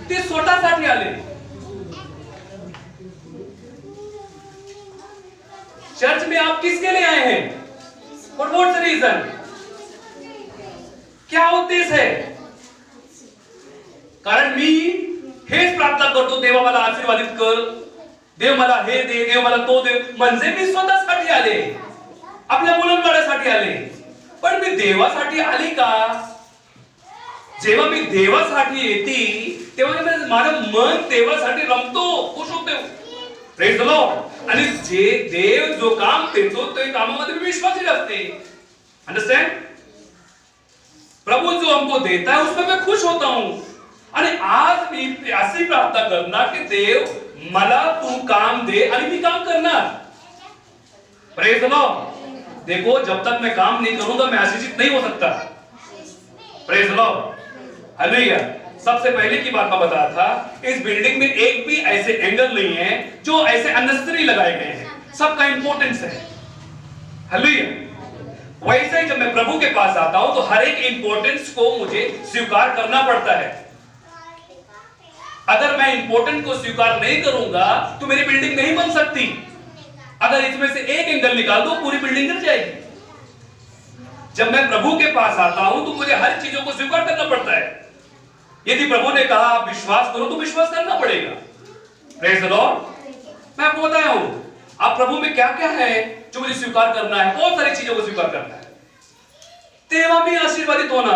ते स्वतःसाठी आले। चर्च में आप किसके लिए आए हैं? For what's the reason? क्या उद्देश्य है? कारण मी हेच प्रार्थना करतो, देवा मला आशीर्वादित कर, देव मला हे दे, देव मला तो दे, म्हणजे मी स्वतःसाठी आले, आपल्या मुलांसाठी आले। पण मी देवासाठी आले का? जेव्हा मी देवासाठी येते तेव्हा माझं मन देवासाठी रमतो, खुश होतो, प्रेज द लॉर्ड। आणि जे देव जो काम देतो ते कामामध्ये मी विश्वासी असते, अंडरस्टैंड? प्रभु जो हमको देता है उसमें मैं खुश होता हूं। आणि आज मी ऐसी प्रार्थना करना कि देव मला तू काम दे आणि मी काम करणार, प्रेज द लॉर्ड। देखो जब तक मैं काम नहीं करूंगा मैं आशीषित नहीं हो सकता, प्रेज द लॉर्ड, हालेलुया। सबसे पहले की बात मैं बताया था, इस बिल्डिंग में एक भी ऐसे एंगल नहीं है जो ऐसे अननेसेसरी लगाए गए हैं, सबका इंपॉर्टेंस है, हालेलुया। वैसे ही जब मैं प्रभु के पास आता हूं तो हर एक इंपॉर्टेंस को मुझे स्वीकार करना पड़ता है। अगर मैं इंपॉर्टेंट को स्वीकार नहीं करूंगा तो मेरी बिल्डिंग नहीं बन सकती। अगर इसमें से एक एंगल निकाल दो पूरी बिल्डिंग गिर जाएगी। जब मैं प्रभु के पास आता हूं तो मुझे हर चीजों को स्वीकार करना पड़ता है। यदि प्रभु ने कहा आप विश्वास करो तो विश्वास करना पड़ेगा, प्रेज द लॉर्ड। मैं आपको बताया हूं आप प्रभु में क्या क्या है जो मुझे स्वीकार करना है, बहुत सारी चीजों को स्वीकार करना है, तेवा भी आशीर्वादित होना।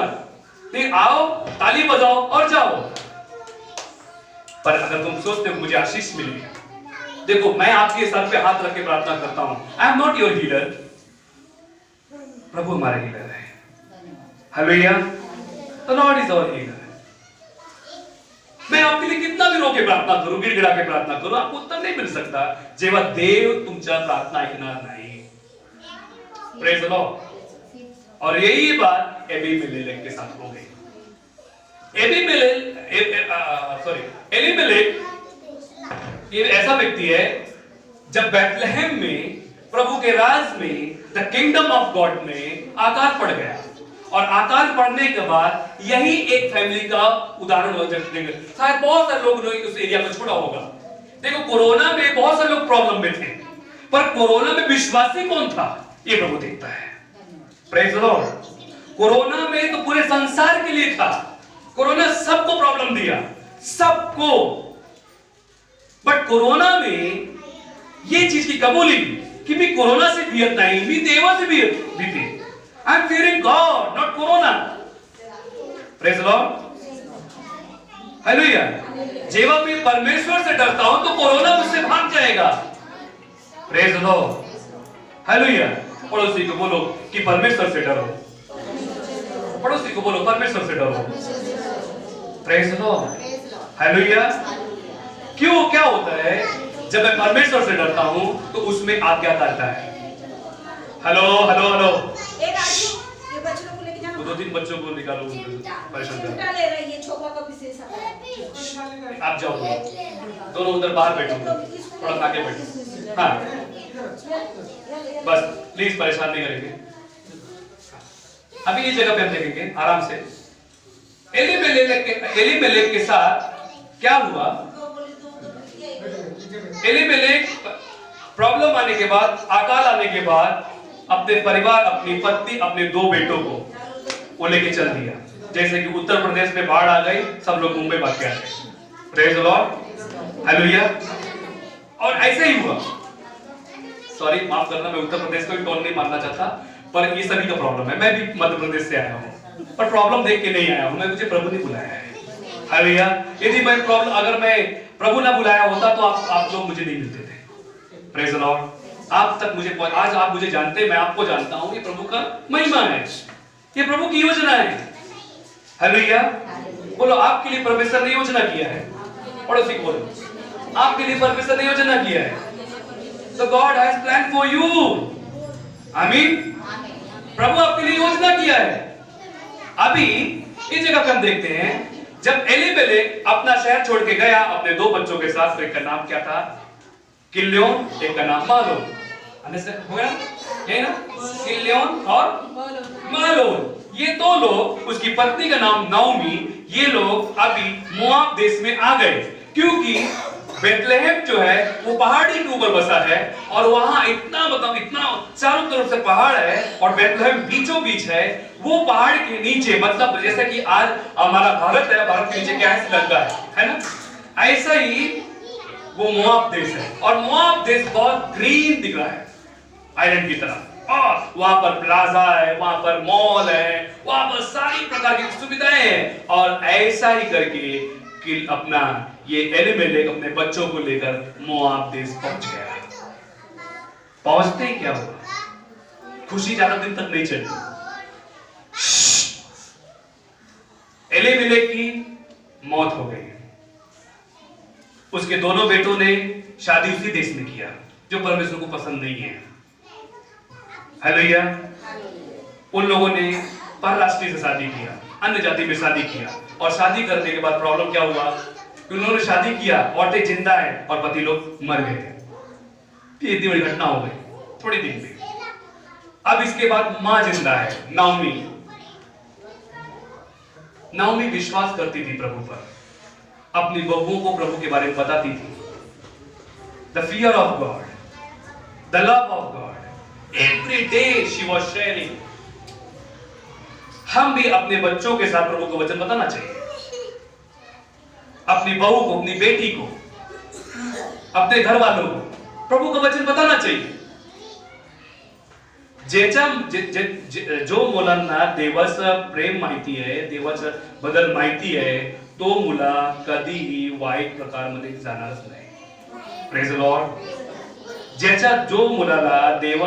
नहीं आओ ताली बजाओ और जाओ। पर अगर तुम सोचते हो मुझे आशीष मिलेगी, देखो मैं आपके सर पे हाथ रख के प्रार्थना करता हूं, I am not your healer, प्रभु हमारा हीलर है, hallelujah. The lord is our healer. मैं आपके लिए कितना भी रो के प्रार्थना करूं, गिड़गिड़ा के प्रार्थना करूं, आपको उत्तर नहीं मिल सकता जेव्हा देव तुमच्या प्रार्थना ऐकणार नाही, प्रेज द लॉर्ड। और यही बात एबीमेलेक के साथ हो गई। एलीमेलेक ये ऐसा व्यक्ति है जब बैतलहम में प्रभु के राज में द किंगडम ऑफ गॉड में आकाल पड़ गया, और आकाल पड़ने के बाद यही एक फैमिली का उदाहरण हो सकते हैं। शायद बहुत सारे लोग उस एरिया में छोड़ा होगा। देखो कोरोना में बहुत सारे लोग प्रॉब्लम में थे, पर कोरोना में विश्वासी कौन था ये प्रभु देखता है, प्रेज द लॉर्ड। कोरोना में तो पूरे संसार के लिए था, कोरोना सबको प्रॉब्लम दिया, सबको, बट कोरोना में ये चीज की कबूली कि मैं कोरोना से भीत नहीं, मैं देवा से भीते। I am fearing God not corona, praise the Lord, hallelujah. जेव्हा मैं परमेश्वर से डरता हूं तो कोरोना मुझसे भाग जाएगा, प्रेज द लॉर्ड, हालेलुया। पड़ोसी को बोलो कि परमेश्वर से डरो, पड़ोसी को बोलो परमेश्वर से डरो, प्रेज द लॉर्ड, हालेलुया। क्यों, क्या होता है जब मैं परमेश्वर से डरता हूं तो उसमें आज्ञाकारिता है। हेलो हेलो हेलो, ए राजू, ये बच्चों को लेके जाना, दो तीन बच्चों को निकालो, परेशान कर, उठा ले रही है, छोका का विशेष है। आप जाओ, दोनों उधर बाहर बैठो, थोड़ा आगे बैठो, हाँ बस प्लीज परेशान नहीं करेंगे। अभी इस जगह पे हम देखेंगे आराम से। एलीमेलेक के साथ क्या हुआ, एलीमेलेक प्रॉब्लम आने के बाद, अकाल आने के बाद अपने परिवार, अपनी पत्नी, अपने दो बेटों को वो लेके चल दिया। जैसे कि उत्तर प्रदेश में बाढ़ आ गई, सब लोग मुंबई भाग के आ गए, प्रेज द लॉर्ड, हालेलुया। और ऐसे ही हुआ, सॉरी माफ करना, मैं उत्तर प्रदेश को भी टोन नहीं मारना चाहता, पर ये सभी का प्रॉब्लम है। मैं भी मध्य प्रदेश से आया हूँ, पर प्रॉब्लम देख के नहीं आया हूँ मैं, मुझे प्रभु ने बुलाया है, हालेलुया। यदि मैं प्रॉब्लम, अगर मैं प्रभु ना बुलाया होता तो आप लोग मुझे नहीं मिलते थे। Praise the Lord. आप तक मुझे, आज आप मुझे जानते हैं, मैं आपको जानता हूं। ये प्रभु का महिमा है, ये प्रभु की योजना है। हालेलुया। बोलो, आपके लिए परमेश्वर ने योजना किया है। पड़ोसी को बोलो, आपके लिए परमेश्वर ने योजना किया है। So God has planned for you। आमीन। प्रभु आपके लिए योजना किया है। अभी इस जगह पर हम देखते हैं, जब एलीमेलेक अपना शहर छोड़ के गया अपने 2 बच्चों के साथ, एक का नाम क्या था? किल्योन, एक का नाम मालोन। हो गया यही ना? किल्योन और मालोन, ये 2 लोग, उसकी पत्नी का नाम नाओमी, ये लोग अभी मोआब देश में आ गए, क्योंकि बेथलेहम जो है वो पहाड़ी के ऊपर बसा है और वहां इतना इतना चारों तरफ से पहाड़ है और बेथलेहम बीचों बीच है। वो पहाड़ के नीचे, मतलब जैसे कि आज हमारा भारत है, भारत के नीचे क्या है? श्रीलंका है ना? ऐसा ही वो मोआब देश है और मोआब देश बहुत ग्रीन दिख रहा है आइलैंड की तरह, और वहां पर प्लाजा है, वहां पर मॉल है, वहां पर सारी प्रकार की सुविधाएं हैं। और ऐसा ही करके कि अपना ये एलीमेलेक अपने बच्चों को लेकर मोआब देश पहुंच गया। पहुंचते ही क्या हुआ? खुशी ज्यादा दिन तक नहीं चली। एलीमेलेक की मौत हो गई। उसके दोनों बेटों ने शादी उसी देश में किया जो परमेश्वर को पसंद नहीं है। हालेलुया। उन लोगों ने परराष्ट्रीय से शादी किया, अन्य जाति में शादी किया, और शादी करने के बाद प्रॉब्लम क्या हुआ कि उन्होंने शादी किया, औरतें जिंदा है और पति लोग मर गए। इतनी बड़ी घटना हो गई थोड़ी दिन में। अब इसके बाद मां जिंदा है, नाओमी। नाओमी विश्वास करती थी प्रभु पर, अपनी बहुओं को प्रभु के बारे में बताती थी। The fear of God, the love of God, every day she was sharing. हम भी अपने बच्चों के साथ प्रभु का वचन बताना चाहिए। अपनी बहू को, अपनी बेटी को, अपने घर वालों को प्रभु का वचन बताना चाहिए। जो मुलांना देवाचा प्रेम माहिती आहे, देवाचा बदल माहिती आहे, तो मुला कधीही वाईट प्रकारमध्ये जाणारच नाही। Praise the Lord. जो मुलाला देव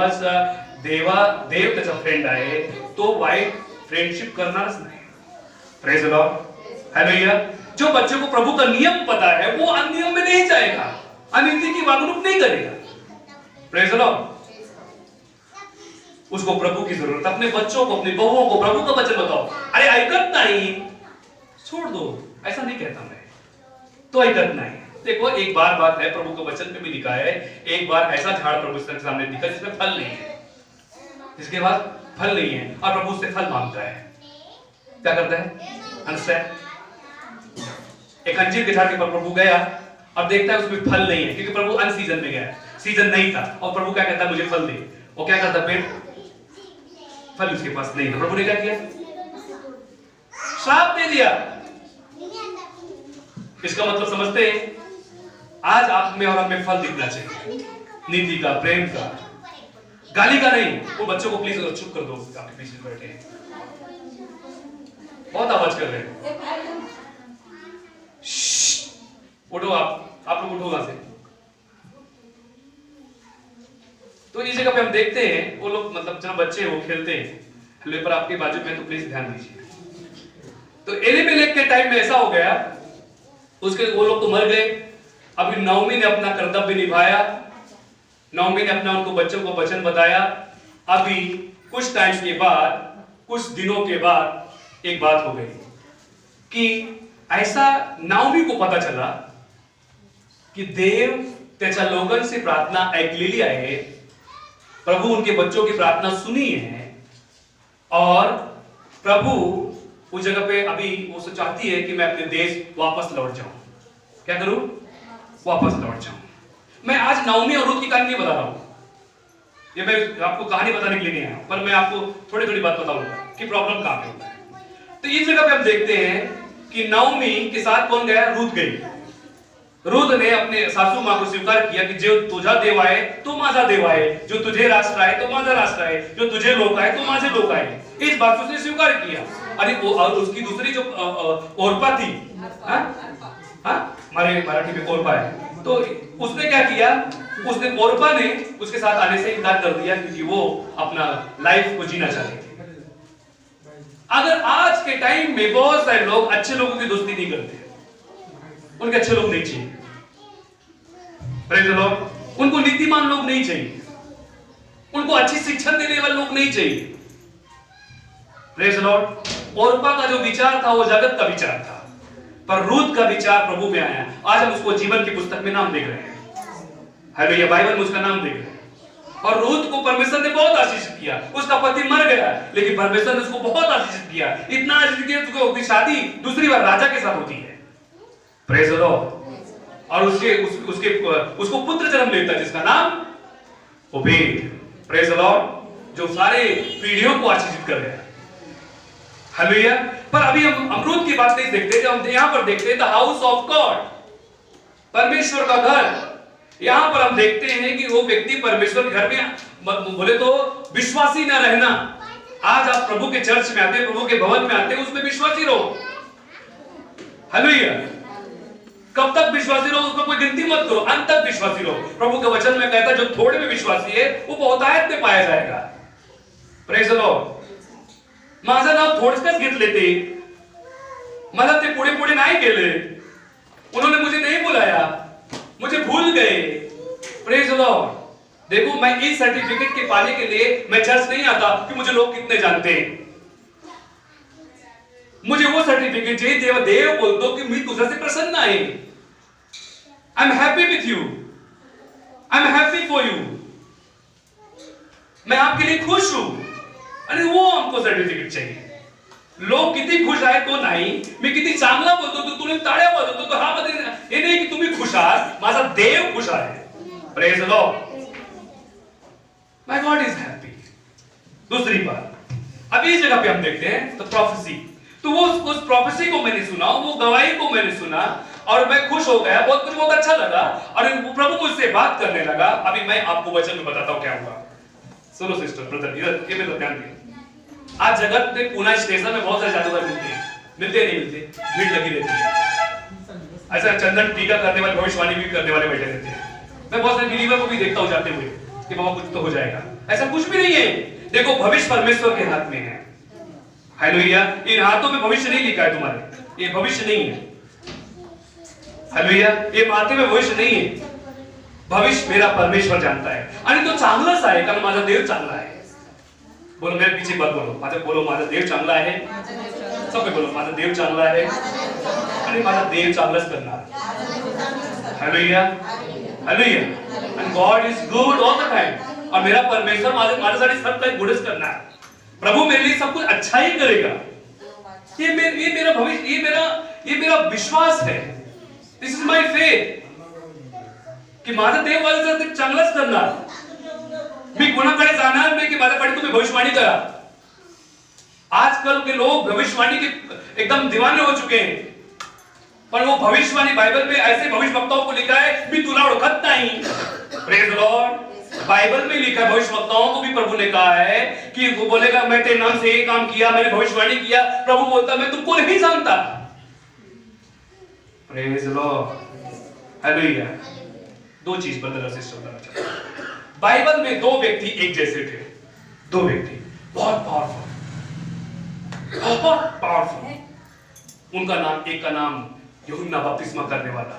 त्याचा फ्रेंड आहे, तो वाईट फ्रेंडशिप करणारच नाही। Praise the Lord. हालेलुया। जो बच्चे को प्रभु का नियम पता है, वो अनियम में नहीं जाएगा, अनीति की वागणूक नहीं करेगा। Praise the Lord. उसको प्रभु की जरूरत। अपने बच्चों को, अपनी बहुओं को प्रभु का वचन बताओ। अरे ऐकत नहीं, छोड़ दो, ऐसा नहीं कहता मैं, तो ऐकत नहीं। देखो, एक बात है, प्रभु के वचन में भी लिखा है, एक बार ऐसा झाड़ प्रभु के सामने दिखा जिसमें फल नहीं है, जिसके बाद फल नहीं है, और प्रभु उससे फल मांगता है। क्या करता है? अंडरस्टैंड? एक अंजीर के झाड़ के पर प्रभु गया और देखता है उसमें फल नहीं है, क्योंकि प्रभु अन सीजन में गया, सीजन नहीं था, और प्रभु क्या कहता है? मुझे फल दे। वो क्या करता? पेड़, फल उसके पास नहीं था। प्रभु ने क्या किया? श्राप दे दिया। इसका मतलब समझते हैं? आज आप में और हम में फल दिखना चाहिए, नीति का, प्रेम का, गाली का नहीं। वो बच्चों को प्लीज चुप कर दो, आपके पीछे बैठे हैं, बहुत आवाज कर रहे हैं। उठो, आप लोग उठो वहां से। तो इस जगह पे हम देखते हैं वो लोग, मतलब जब बच्चे वो खेलते हैं, पर आपके बाजू में, तो प्लीज ध्यान दीजिए। तो एलीमेलेक के टाइम में ऐसा हो गया, उसके वो लोग तो मर गए। अभी नाओमी ने अपना कर्तव्य निभाया, नाओमी ने अपना उनको बच्चों को वचन बताया। अभी कुछ टाइम के बाद, कुछ दिनों के बाद एक बात हो गई कि ऐसा नाओमी को पता चला की देव त्याच्या लोकांची प्रार्थना ऐकलेली आहे, प्रभु उनके बच्चों की प्रार्थना सुनी है, और प्रभु उस जगह पे अभी वो चाहती है कि मैं अपने देश वापस लौट जाऊं। क्या करूं? वापस लौट जाऊं। मैं आज नाओमी और रूत की कहानी नहीं बता रहा हूं, ये मैं आपको कहानी बताने के लिए नहीं आया, पर मैं आपको थोड़ी थोड़ी बात बताऊंगा कि प्रॉब्लम कहां पे होता है। तो इस जगह पे हम देखते हैं कि नाओमी के साथ कौन गया? रूत गई। रूत ने अपने सासू मां को स्वीकार किया कि जो तुझा देव आहे तो माझा देव आहे, जो तुझे राष्ट्र आहे तो माझा राष्ट्र आहे, जो तुझे लोक आहे तो माझे लोक आहे। इस बात को उसने स्वीकार किया। अरे और उसकी दूसरी जो औरपा थी, मारे हमारे मराठी में ओरपा है, तो उसने क्या किया, उसने ओरपा ने उसके साथ आने से इनकार कर दिया क्योंकि वो अपना लाइफ को जीना चाहती थी। अगर आज के टाइम में बहुत सारे लोग अच्छे लोगों की दोस्ती नहीं करते, उनके अच्छे लोग नहीं चाहिए, प्रेज़ द लॉर्ड, उनको नीतिमान लोग नहीं चाहिए, उनको अच्छी शिक्षा देने वाले लोग नहीं चाहिए, प्रेज़ द लॉर्ड। ओरपा का जो विचार था वो जगत का विचार था, पर रूत का विचार प्रभु में आया। आज हम उसको जीवन की पुस्तक में नाम देख रहे हैं, हालेलुया, बाइबल में उसका नाम देख रहे हैं। और रूत को परमेश्वर ने बहुत आशीषित किया, उसका पति मर गया लेकिन परमेश्वर ने उसको बहुत आशीषित किया, इतना आशीषित किया कि उसकी शादी दूसरी बार राजा के साथ होती है, प्रेज़ द लॉर्ड। और उसको पुत्र जन्म लेता है जिसका नाम ओबेद, प्रेज़ द लॉर्ड, जो सारे पीढ़ियों को आशीषित कर रहे हैं, हालेलुया। पर अभी हम अमरूद की बात नहीं देखते, जब हम यहां पर देखते हैं द हाउस ऑफ गॉड, परमेश्वर का घर, यहां पर हम देखते हैं कि वो व्यक्ति परमेश्वर के घर में, बोले तो विश्वासी न रहना। आज आप प्रभु के चर्च में आते, प्रभु के भवन में आते, उसमें विश्वासी रहो, हालेलुया। कब तक विश्वासी रहो उसका कोई गिनती मत करो, अंत तक विश्वासी रहो। प्रभु के वचन में कहता है जो थोड़े में विश्वासी है वो बहुतायत में पाया जाएगा, प्रेज़ द लॉर्ड। माझं नाव थोडकच घेतले ते, मला ते पुढे पुढे नाही गेले, उन्होंने मुझे नहीं बुलाया, मुझे भूल गए, प्रेज़ द लॉर्ड। देखो मैं इस सर्टिफिकेट के पाने के लिए मैं चर्च नहीं आता कि मुझे लोग कितने जानते हैं, मुझे वो सर्टिफिकेट चाहिए जेव्हा देव बोलतो की मी तुझ्याशी प्रसन्न आहे, I am happy with you, I am happy for you, मैं आपके लिए खुश हूं, आणि वो हमको सर्टिफिकेट चाहिए। लोग किती खुश आहे तो नाही, मी किती चांगला बोलतो तो तुम्ही टाळ्या वाजवतो तो हा मध्ये हे नाही की तुम्ही खुश आहात, माझा देव खुश आहे, praise the Lord, my God is happy. दूसरी बात, अभी इस जगह पे हम देखते हैं तो प्रोफेसी, तो वो उस प्रोफेसी को मैंने सुना, वो गवाही को मैंने सुना और मैं खुश हो गया, बहुत मुझे बहुत अच्छा लगा और प्रभु मुझसे बात करने लगा। अभी मैं आपको वचन में बताता हूं क्या हुआ। सुनो सिस्टर ब्रदर, इधर ये मेरा ध्यान दिए। आज जगत में पुणे स्टेशन में बहुत सारे जादूगर मिलते हैं, मिलते नहीं मिलते, भीड़ लगी रहती है। ऐसा चंदन टीका करने वाले, भविष्यवाणी भी करने वाले बैठे रहते हैं। मैं बहुत सारे बिलीवर को भी देखता हूं जाते हुए कि बाबा कुछ तो हो जाएगा, ऐसा कुछ भी नहीं है। देखो भविष्य परमेश्वर के हाथ में है, हालेलुया। इन हाथों में भविष्य नहीं लिखा है तुम्हारे, ये भविष्य नहीं है, हालेलुया। ये माथे में भविष्य नहीं है, भविष्य मेरा परमेश्वर जानता है आणि तो चांगलाच आहे, कारण माझा देव चांगला आहे। बोलो मेरे पीछे बात बोलो, माझा देव चांगला आहे, सबके बोलो माझा देव चांगला आहे आणि माझा देव चांगलंच करणार, hallelujah, hallelujah. And God is good all the time, और मेरा परमेश्वर माझ्यासाठी सब काही गुडच करणार, प्रभु मेरे लिए सब कुछ अच्छा ही करेगा। ये मेरा भविष्य, ये मेरा विश्वास है, दिस इज माय फेथ कि माझा देव माझ्यासाठी चांगलंच करणार। मी कोणाकडे जाणार नाही की माझ्याकडे तुम्ही भविष्यवाणी करा। आजकल के लोग भविष्यवाणी के एकदम दीवाने हो चुके हैं, पर वो भविष्यवाणी बाइबल में ऐसे भविष्यवक्ताओं को लिखा है मी तुला ओळखत नाही, प्रेज द लॉर्ड। बाइबल में लिखा है, भविष्यवक्ताओं को भी प्रभु ने कहा है कि वो बोलेगा मैं तेरे नाम से ये काम किया, मैंने भविष्यवाणी किया। प्रभु बोलता मैं तुमको नहीं जानता, प्रेज द लॉर्ड, हालेलुया। दो चीज ब्रदर और सिस्टर बताना चाहता हूं। बाइबल में दो व्यक्ति एक जैसे थे, दो व्यक्ति बहुत पावरफुल, बहुत पावरफुल। उनका नाम, एक का नाम यूहन्ना बपतिस्मा करने वाला,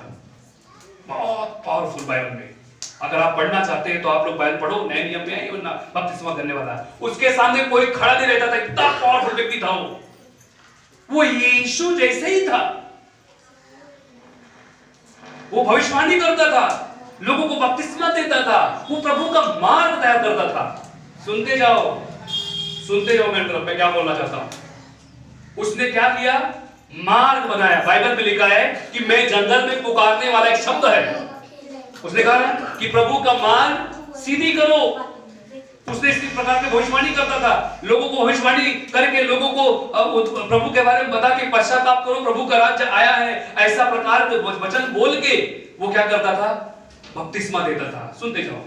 बहुत पावरफुल बाइबल में। अगर आप पढ़ना चाहते हैं तो आप लोग बाइबल पढ़ो, नए नियम में है यूहन्ना बपतिस्मा करने वाला। उसके सामने कोई खड़ा नहीं रहता था, इतना पावरफुल व्यक्ति था वो यीशु जैसे ही था। वो भविष्यवाणी करता था, लोगों को बपतिस्मा देता था, वो प्रभु का मार्ग तैयार करता था। सुनते जाओ मेरे तरफ, मैं क्या बोलना चाहता हूं। उसने क्या किया? मार्ग बनाया। बाइबल में लिखा है कि मैं जंगल में पुकारने वाला एक शब्द है। उसने कहा कि प्रभु का मार्ग सीधी करो। उसने इस प्रकार की भविष्यवाणी करता था, लोगों को भविष्यवाणी करके लोगों को प्रभु के बारे में बता के पश्चाताप करो, प्रभु का राज्य आया है, ऐसा प्रकार के वचन बोल के वो क्या करता था? बपतिस्मा देता था। सुनते जाओ,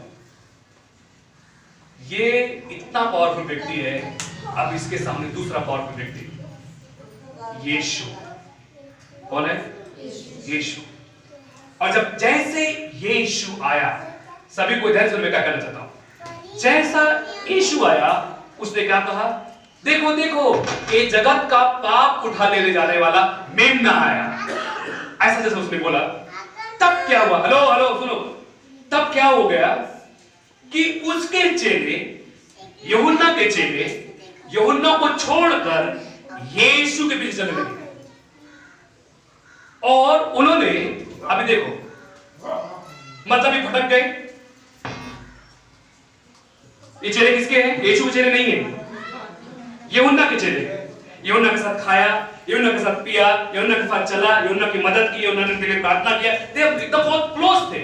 ये इतना पावरफुल व्यक्ति है। अब इसके सामने दूसरा पावरफुल व्यक्ति, यीशु। कौन है? यीशु। और जब जैसे यीशु आया, सभी को ध्यान से मैं क्या कहना चाहता हूं, जैसा यीशु आया उसने क्या कहा, देखो देखो ये जगत का पाप उठा ले जाने वाला मेमना आया, ऐसा जैसे उसने बोला। तब क्या हुआ, हेलो हेलो सुनो, तब क्या हो गया कि उसके चेले, यूहन्ना के चेले यूहन्ना को छोड़कर यीशु के पीछे चलने लगे। और उन्होंने, अभी देखो मतलब ही भटक गए। ये चेले किसके हैं? यीशु के चेले नहीं है, यूहन्ना के चेले। यूहन्ना के साथ खाया, यूहन्ना के साथ पिया, यूहन्ना के साथ चला, यूहन्ना की मदद की, यूहन्ना के लिए प्रार्थना किया, ते एकदम बहुत क्लोज थे।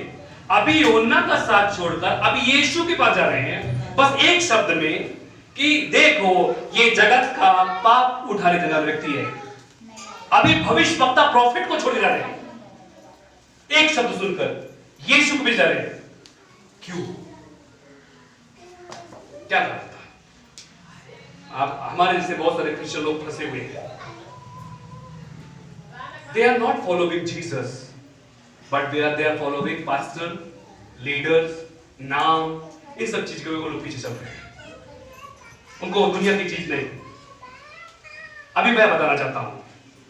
अभी यूहन्ना का साथ छोड़कर अभी यीशु के पास जा रहे हैं, बस एक शब्द में कि देखो ये जगत का पाप उठाने वाला व्यक्ति है। अभी भविष्यवक्ता प्रॉफिट को छोड़ जा रहे हैं, एक शब्द सुनकर यीशु को भी जा रहे हैं। क्यों, क्या कहा था? आप हमारे जैसे बहुत सारे क्रिश्चियन लोग फंसे हुए हैं। They are not following Jesus, but they are following pastor, leaders, नाम, इन सब चीज के वो लोग पीछे चल रहे हैं। उनको दुनिया की चीज नहीं। अभी मैं बताना चाहता हूं,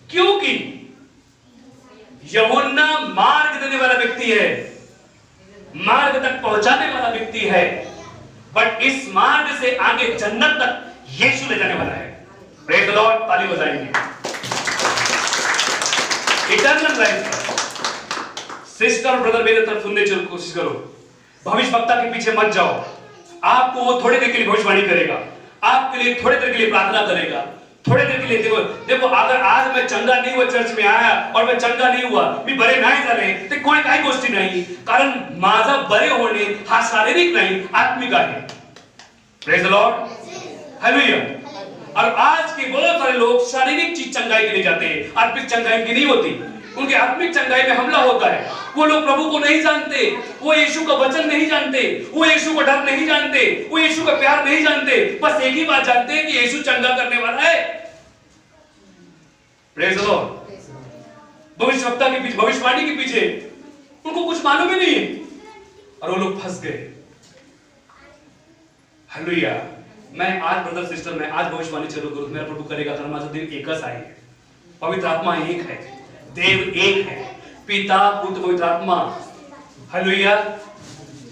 क्योंकि यूहन्ना मार्ग देने वाला व्यक्ति है, मार्ग तक पहुंचाने वाला व्यक्ति है, बट इस मार्ग से आगे जन्नत तक यीशु ले जाने वाला है। प्रेज द लॉर्ड, ताली बजाएंगे। Eternal life. सिस्टर और ब्रदर मेरे तरफ सुनने की कोशिश करो, भविष्यवक्ता के पीछे मत जाओ। आपको वो थोड़ी देर के लिए भविष्यवाणी करेगा, आपके लिए थोड़ी देर के लिए प्रार्थना करेगा, थोड़ी देर के लिए। देखो अगर आज मैं चंगा नहीं हुआ, चर्च में आया और मैं चंगा नहीं हुआ, मी बरे नाही झाले, ते कोणी काही गोष्टी नाही, कारण माझा बरे होणे हा शारीरिक नाही, आत्मिक आहे। Praise the Lord, hallelujah. और आज के बहुत सारे लोग शारीरिक चीज चंगाई के लिए जाते हैं, आत्मिक चंगाई की नहीं होती। उनके आत्मिक चंगाई में हमला होता है। वो लोग प्रभु को नहीं जानते, वो यीशु का वचन नहीं जानते, वो यीशु का डर नहीं जानते, वो यीशु का प्यार नहीं जानते। बस एक ही बात जानते हैं कि यीशु चंगा करने वाला है। Praise the Lord. भविष्यवक्ता के पीछे, भविष्यवाणी के पीछे उनको कुछ मालूम ही नहीं है और वो लोग फंस गए। हालेलुया। मैं आज ब्रदर सिस्टर, मैं आज भविष्यवाणी चालू करूं, मेरा प्रभु करेगा, कारण माझा देव एकच आहे, पवित्र आत्मा एक है, देव एक है, पिता पुत्र पवित्र आत्मा। हालेलुया।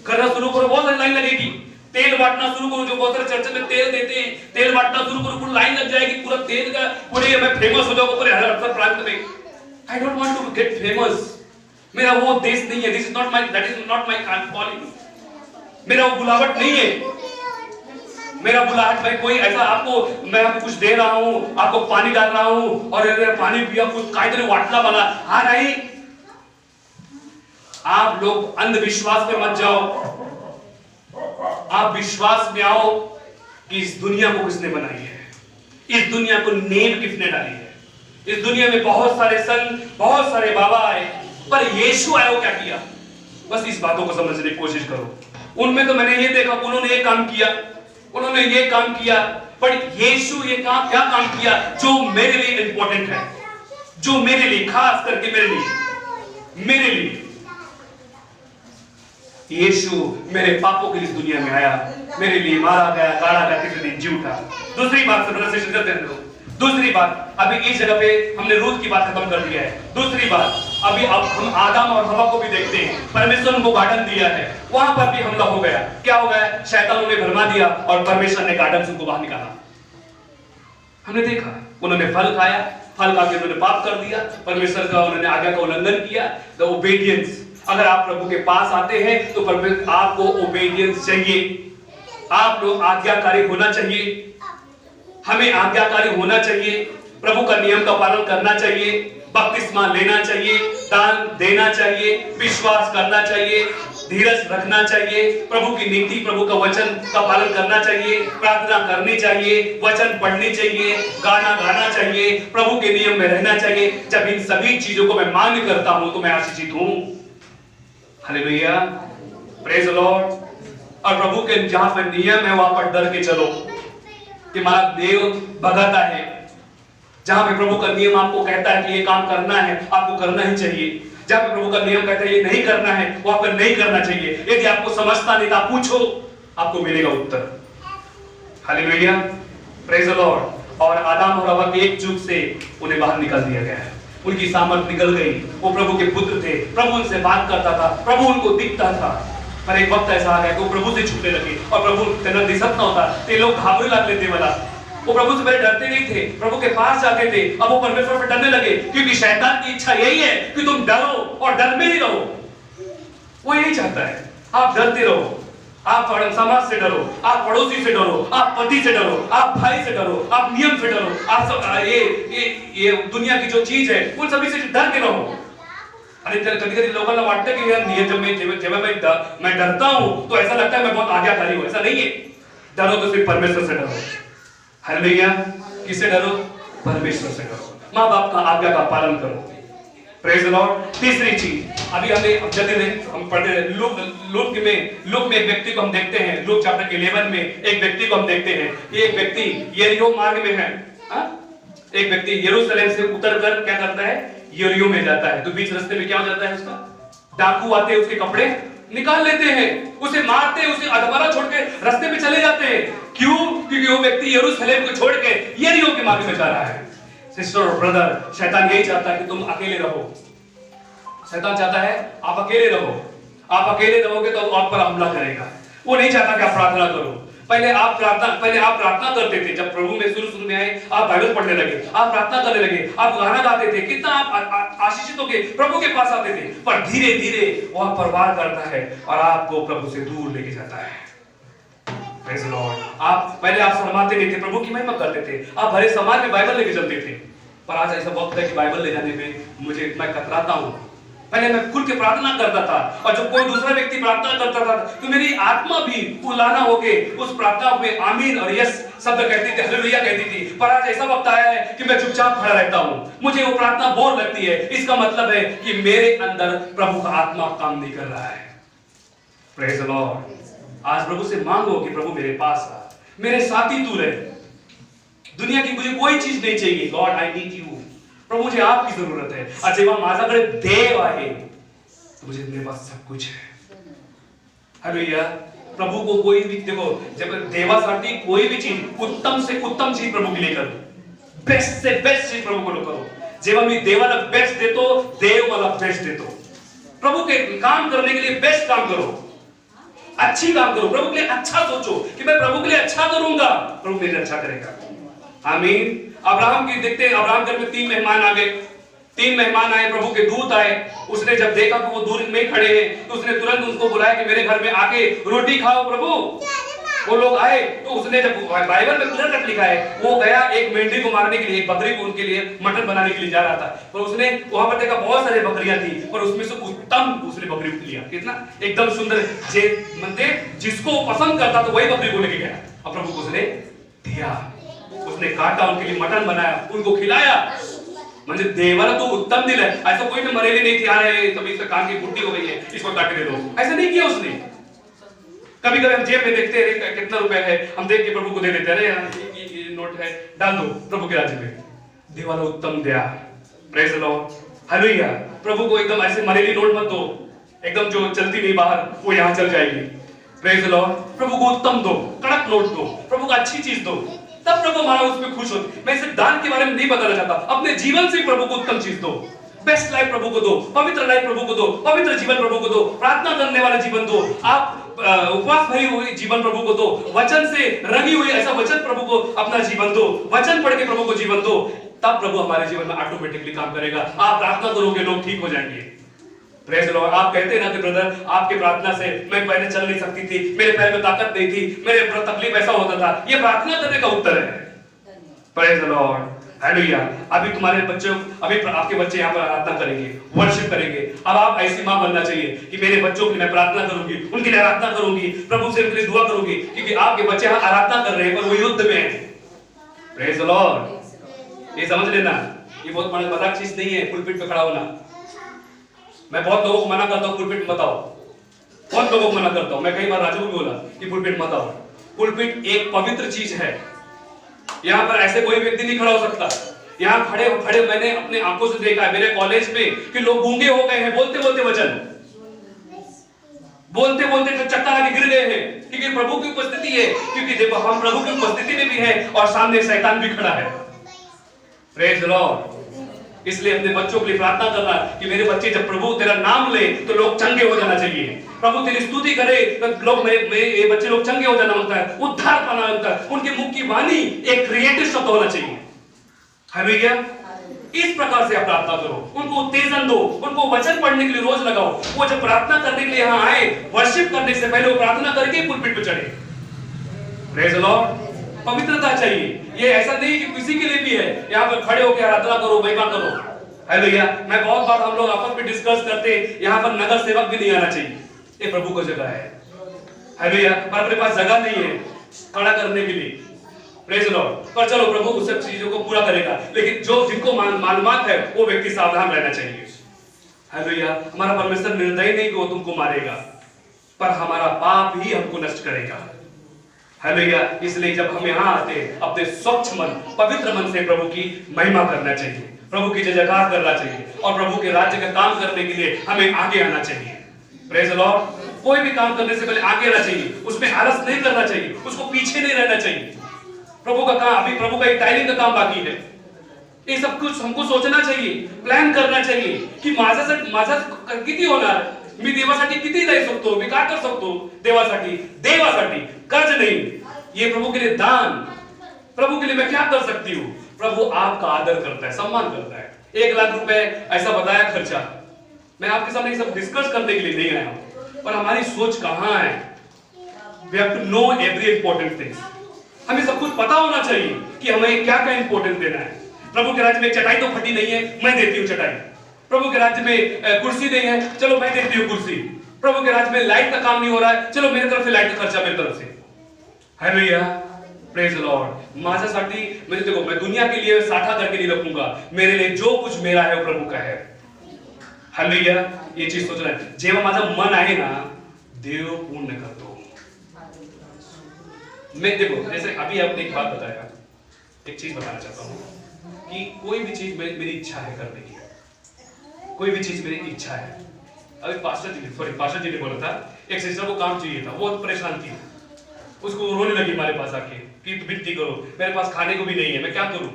करना शुरू करो, बहुत सारी लाइन लगेगी। तेल बांटना शुरू करो, जो बहुत सारे चर्च में तेल देते हैं, तेल बांटना शुरू करो, पूरी लाइन लग जाएगी, पूरा तेल का, पूरे मैं फेमस हो जाऊंगा पूरे हर प्रांत में। I don't want to get famous. मेरा वो देश नहीं है, this is not my, that is not my calling. मेरा वो बुलावट नहीं है, मेरा बुलाहट भाई कोई ऐसा आपको, मैं आपको कुछ दे रहा हूं, आपको पानी डाल रहा हूं और पानी पिया कुछ काहीतरी वाटला मला, हा नहीं। आप लोग अंधविश्वास में मत जाओ, आप विश्वास में आओ कि इस दुनिया को किसने बनाई है, इस दुनिया को नींव किसने डाली है। इस दुनिया में बहुत सारे संत, बहुत सारे बाबा आए, पर यीशु आया वो क्या किया? बस इस बातों को समझने की कोशिश करो। उनमें तो मैंने ये देखा, उन्होंने ये काम किया, उन्होंने ये काम किया, पर यीशु ये काम, क्या काम किया जो मेरे लिए इंपॉर्टेंट है, जो मेरे लिए, खास करके मेरे लिए यीशु मेरे पापों के लिए इस दुनिया में आया, मेरे लिए मारा गया, गाड़ा गया, तीसरे दिन जी उठा। दूसरी बात से प्रदर्शन करते हैं लोग। दूसरी बात, अभी इस जगह पे हमने रूत की बात खत्म कर दिया है। दूसरी बात, अभी अब हम आदम और हवा को भी देखते हैं। परमेश्वर ने उनको गार्डन दिया है, वहां पर भी हमला हो गया। क्या हो गया? शैतान ने भरमा दिया और परमेश्वर ने गार्डन से उनको बाहर निकाला। हमने देखा, उन्होंने फल खाया, फल खा के उन्होंने पाप कर दिया, परमेश्वर का उन्होंने आज्ञा का उल्लंघन किया। द ओबेडियंस। अगर आप प्रभु के पास आते हैं तो परमेश्वर आपको ओबेडियंस चाहिए, आप लोग आज्ञाकारी होना चाहिए, हमें आज्ञाकारी होना चाहिए, प्रभु का नियम का पालन करना चाहिए, बपतिस्मा लेना चाहिए, दान देना चाहिए, विश्वास करना चाहिए, धीरज रखना चाहिए, प्रभु की नीति, प्रभु का वचन का पालन करना चाहिए, प्रार्थना करनी चाहिए, वचन पढ़नी चाहिए, गाना गाना चाहिए, प्रभु के नियम में रहना चाहिए। जब इन सभी चीजों को मैं मान्य करता हूं तो मैं आशीषित हूं। Hallelujah, praise the lord. और प्रभु के जहां पर नियम है वहां पर डर के चलो कि हमारा देव भगत है। जहां पे प्रभु का नियम आपको कहता है कि ये काम करना है, आपको करना ही चाहिए। जहां पे प्रभु का नियम कहता है ये नहीं करना है, वहां पर नहीं करना चाहिए। यदि आपको समझता नहीं तो आप पूछो, आपको मिलेगा उत्तर। Hallelujah, praise the lord. और आदम और हव्वा के एक चूक से उन्हें बाहर निकाल दिया गया है, उनकी सामर्थ निकल गई। वो प्रभु के पुत्र थे, प्रभु उनसे बात करता था, प्रभु उनको दिखता था। पर एक वक्त ऐसा आ गया कि वो प्रभु से छूटने लगे और प्रभु तेना दिसत ना होता, ते लोग घाबरे लगते थे वाला। वो प्रभु से पहले डरते नहीं थे, प्रभु के पास जाते थे, अब वो परमेश्वर पर डरने लगे, क्योंकि शैतान की इच्छा यही है कि तुम डरो और डर में ही रहो। वो यही चाहता है, आप डरते रहो, आप समाज से डरो, आप पड़ोसी से डरो, आप पति से डरो, आप भाई से डरो, आप नियम से डरो, आप सब ये दुनिया की जो चीज है उन सभी से डर के रहो। अरे कभी-कभी लोगों को लगता है कि यार जब मैं डरता हूं तो ऐसा लगता है मैं बहुत आज्ञाकारी हूं। ऐसा नहीं है। डरो तो सिर्फ परमेश्वर से डरो। हालेलुया, किससे डरो? परमेश्वर से डरो। माँ बाप का आज्ञा का पालन करो। Praise the Lord. तीसरी चीज, अभी हमने जल्दी में हम पढ़ते हैं, लूक में एक व्यक्ति को हम देखते हैं। लूक चैप्टर 11 में एक व्यक्ति को हम देखते हैं। एक व्यक्ति यरीहो मार्ग में है, एक व्यक्ति यरूशलेम से उतरकर क्या करता है? यरीहो में जाता है। तो बीच रास्ते में क्या हो जाता है उसका? डाकू आते हैं, उसके कपड़े निकाल लेते हैं, उसे मारते हैं, उसे अधमरा छोड़ के रास्ते में चले जाते हैं। क्यों? क्योंकि वो व्यक्ति यरूशलेम को छोड़ के यरीहो के मार्ग में जा रहा है। सिस्टर और ब्रदर, शैतान यही चाहता है कि तुम अकेले रहो। शैतान चाहता है आप अकेले रहो। आप अकेले रहोगे तो आप पर हमला करेगा। वो नहीं चाहता कि आप प्रार्थना करो। पहले आप प्रार्थना करते थे। जब प्रभु में शुरू में आए, आप बाइबल पढ़ने लगे, आप प्रार्थना करने लगे, आप गाना गाते थे, कितना आप आशीषित होके प्रभु के पास आते थे। पर धीरे धीरे वो आप पर वार करता है और आपको प्रभु से दूर लेके जाता है। Praise the Lord. आप पहले आप शर्माते नहीं थे, प्रभु की महिमा करते थे, आप भरे समाज में बाइबल लेके चलते थे। पर आज ऐसा वक्त है कि बाइबल ले जाने में मैं कतराता हूं। पहले मैं खुल के प्रार्थना करता था, और जब कोई दूसरा व्यक्ति प्रार्थना करता था तो मेरी आत्मा भी उलाना होके उस प्रार्थना में आमीन और यस शब्द कहती थी, हालेलुया कहती थी। पर आज ऐसा वक्त आया है कि मैं चुपचाप खड़ा रहता हूं। मुझे वो प्रार्थना बोर लगती है। इसका मतलब है कि मेरे अंदर प्रभु का आत्मा काम नहीं कर रहा है। Praise the Lord. आज प्रभु से मांगो कि प्रभु मेरे पास आ, मेरे साथी तू रहे। दुनिया की मुझे कोई चीज नहीं चाहिए। God I need you. प्रभु मुझे आपकी जरूरत है। और जेव्हा माझ्याकडे देव आहे तो मुझे मेरे पास सब कुछ है। हालेलुया। प्रभु को कोई भी, देखो, जब देवासाठी कोई भी चीज, उत्तम से उत्तम चीज प्रभु के लिए करो, बेस्ट से बेस्ट चीज प्रभु को करो। जेव्हा मी देवाला बेस्ट देतो, देव मला बेस्ट देतो। प्रभु के काम करने के लिए बेस्ट काम करो, अच्छी काम करो, प्रभु के लिए अच्छा सोचो कि मैं प्रभु के लिए अच्छा करूंगा, प्रभु मेरे लिए अच्छा करेगा। आमीन। अब्राहम की देखते हैं, अब्राहम घर में 3 मेहमान आ गए। 3 मेहमान आए, प्रभु के दूत आए। उसने जब देखा कि वो दूर में खड़े हैं तो उसने तुरंत उनको बुलाया कि मेरे घर में आके रोटी खाओ प्रभु। वो लोग आए तो उसने, जब बाइबल में क्लियर लिखा है, वो गया एक मेंढी को मारने के लिए, एक बकरी को उनके लिए मटन बनाने के लिए जा रहा था। पर उसने वहां पर देखा बहुत सारे बकरियां थी, पर उसमें से उत्तम उसने बकरी लिया। कितना एकदम सुंदर, जिसको पसंद करता तो वही बकरी को लेके गया और प्रभु को उसने दिया। उसने काटा, उनके लिए मटन बनाया, उनको खिलाया। म्हणजे देवाला तो उत्तम दिला। ऐसा कोई ने मरेली नहीं थी, अरे कभी इसका कान की बुट्टी हो गई है, इसको काट के दे दो, ऐसा नहीं किया उसने। कभी कभी हम जेब में देखते हैं कितना रुपया है, हम देख के प्रभु को दे देते हैं, अरे ये नोट है, डाल दो प्रभु के राज्य में। देवाला उत्तम दिया। Praise the Lord. हालेलुया। प्रभु को एकदम ऐसे मरेली नोट मत दो, एकदम जो चलती नहीं बाहर, वो यहाँ चल जाएगी। Praise the lord. प्रभु को उत्तम दो, कड़क नोट दो, प्रभु को अच्छी चीज दो, तब प्रभु हमारा उसमें खुश होते। मैं सिर्फ दान के बारे में नहीं बताना चाहता, अपने जीवन से प्रभु को उत्तम चीज दो। बेस्ट लाइफ प्रभु को दो, पवित्र लाइफ प्रभु को दो, पवित्र जीवन प्रभु को दो, प्रार्थना करने वाला जीवन दो, आप उपवास भरी हुई जीवन प्रभु को दो, वचन से रंगी हुई ऐसा वचन प्रभु को अपना जीवन दो, वचन पढ़ के प्रभु को जीवन दो। तब प्रभु हमारे जीवन में ऑटोमेटिकली काम करेगा। आप प्रार्थना करोगे, लोग ठीक हो जाएंगे। Praise the Lord. आप कहते हैं ना कि ब्रदर आपके प्रार्थना से मैं पहले चल नहीं सकती थी, मेरे पैर में ताकत नहीं थी, मेरे तकलीफ ऐसा होता था, ये प्रार्थना करने का उत्तर है। Praise the Lord. हालेलुया। अभी तुम्हारे बच्चे, अभी आपके बच्चे यहाँ पर आराधना करेंगे, वर्शिप करेंगे। अब आप ऐसी माँ बनना चाहिए कि मेरे बच्चों के लिए मैं प्रार्थना करूंगी, उनके लिए आराधना करूंगी, प्रभु से उनके लिए दुआ करूंगी, क्योंकि आपके बच्चे यहाँ आराधना कर रहे हैं पर वो युद्ध में हैं। Praise the Lord. ये समझ लेना, ये बहुत बड़ा मजाक चीज नहीं है पुलपिट पे खड़ा होना। मैं बहुत लोगों को मना करता हूँ पुलपिट मत आओ, बहुत लोगों को मना करता हूँ। मैं कई बार राजू को भी बोला कि पुलपिट मत आओ। पुलपिट एक पवित्र चीज है। यहाँ पर ऐसे कोई व्यक्ति नहीं खड़ा हो सकता, यहाँ खड़े खड़े मैंने अपने आंखों से देखा है मेरे कॉलेज में कि लोग गूंगे हो गए हैं बोलते बोलते वचन, बोलते बोलते चक्कर आके गिर गए हैं, क्योंकि प्रभु की उपस्थिति है, क्योंकि देखो हम प्रभु की उपस्थिति में भी है और सामने शैतान भी खड़ा है। Praise the Lord. इसलिए अपने बच्चों के लिए प्रार्थना करना कि मेरे बच्चे जब प्रभु तेरा नाम ले तो लोग चंगे हो जाना चाहिए, प्रभु तेरी स्तुति करे तो लोग ये बच्चे लोग चंगे हो जाना होता है, उद्धार पाना होता है, उनके मुख की वाणी एक क्रिएटिव शब्द होना चाहिए। हालेलुया। इस प्रकार से आप प्रार्थना करो, उनको उत्तेजन दो, उनको वचन पढ़ने के लिए रोज लगाओ। वो जब प्रार्थना करने के लिए यहाँ आए, वर्शिप करने से पहले वो प्रार्थना करके पुलपिट पे चढ़े। Praise the Lord. पवित्रता चाहिए, ये ऐसा नहीं कि किसी के लिए भी है यहाँ पर खड़े होकर आराधना करो, महिमा करो। हालेलुया। मैं बहुत बार हम लोग आपस में डिस्कस करते, यहाँ पर नगर सेवक भी नहीं आना चाहिए, ये प्रभु को जगह है। हालेलुया। पर अपने पास जगह नहीं है खड़ा करने के लिए, प्रेज द लॉर्ड। पर चलो प्रभु उस सब चीजों को पूरा करेगा, लेकिन जो जिनको मालूमात है वो व्यक्ति सावधान रहना चाहिए। हालेलुया। हमारा परमेश्वर निर्दयी नहीं कि वो तुमको मारेगा, पर हमारा पाप ही हमको नष्ट करेगा। हालेलुया। इसलिए जब हम यहाँ आते हैं अपने स्वच्छ मन, पवित्र मन से प्रभु की महिमा करना चाहिए, प्रभु की जयजयकार करना चाहिए, और प्रभु के राज्य का काम करने के लिए हमें आगे आना चाहिए। Praise the Lord. कोई भी काम करने से पहले आगे आना चाहिए, उसमें आलस नहीं करना चाहिए, उसको पीछे नहीं रहना चाहिए। प्रभु का काम, अभी प्रभु का एक टाइलिंग का काम बाकी है, ये सब कुछ हमको सोचना चाहिए, प्लान करना चाहिए की माझा किती होणार, मी देवासाठी किती दे सकतो, मी काय कर सकतो देवासाठी कर्ज नहीं, ये प्रभु के लिए दान, प्रभु के लिए मैं क्या कर सकती हूँ। प्रभु आपका आदर करता है, सम्मान करता है। 1 लाख रुपए ऐसा बताया खर्चा, मैं आपके सामने सब डिस्कस करने के लिए नहीं आया हूं, पर हमारी सोच कहां है। We have to know every important things। हमें सब कुछ पता होना चाहिए कि हमें क्या क्या इंपॉर्टेंस देना है। प्रभु के राज्य में चटाई तो फटी नहीं है, मैं देती हूँ चटाई। प्रभु के राज्य में कुर्सी नहीं है, चलो मैं देती हूँ कुर्सी। प्रभु के राज्य में लाइट का काम नहीं हो रहा है, चलो मेरी तरफ से लाइट का खर्चा मेरी तरफ से। हालेलुया। Praise the Lord. माझ्यासाठी म्हणजे देखो मैं दुनिया के लिए साठा करके नहीं रखूंगा, मेरे लिए जो कुछ मेरा है वो प्रभु का है। हालेलुया। ये चीज सोचना है, जेव्हा माझं मन आहे ना देव पूर्ण करतो। मैं देखो जैसे अभी आपने एक बात बताया, एक चीज बताना चाहता हूँ कि कोई भी चीज मेरी इच्छा है करने की, कोई भी चीज मेरी इच्छा है। अभी पास्टर जी ने बोला था एक सिस्टर को काम चाहिए था, वो बहुत परेशान थी, उसको रोने लगी हमारे पास आके कि विनती करो, मेरे पास खाने को भी नहीं है, मैं क्या करूं।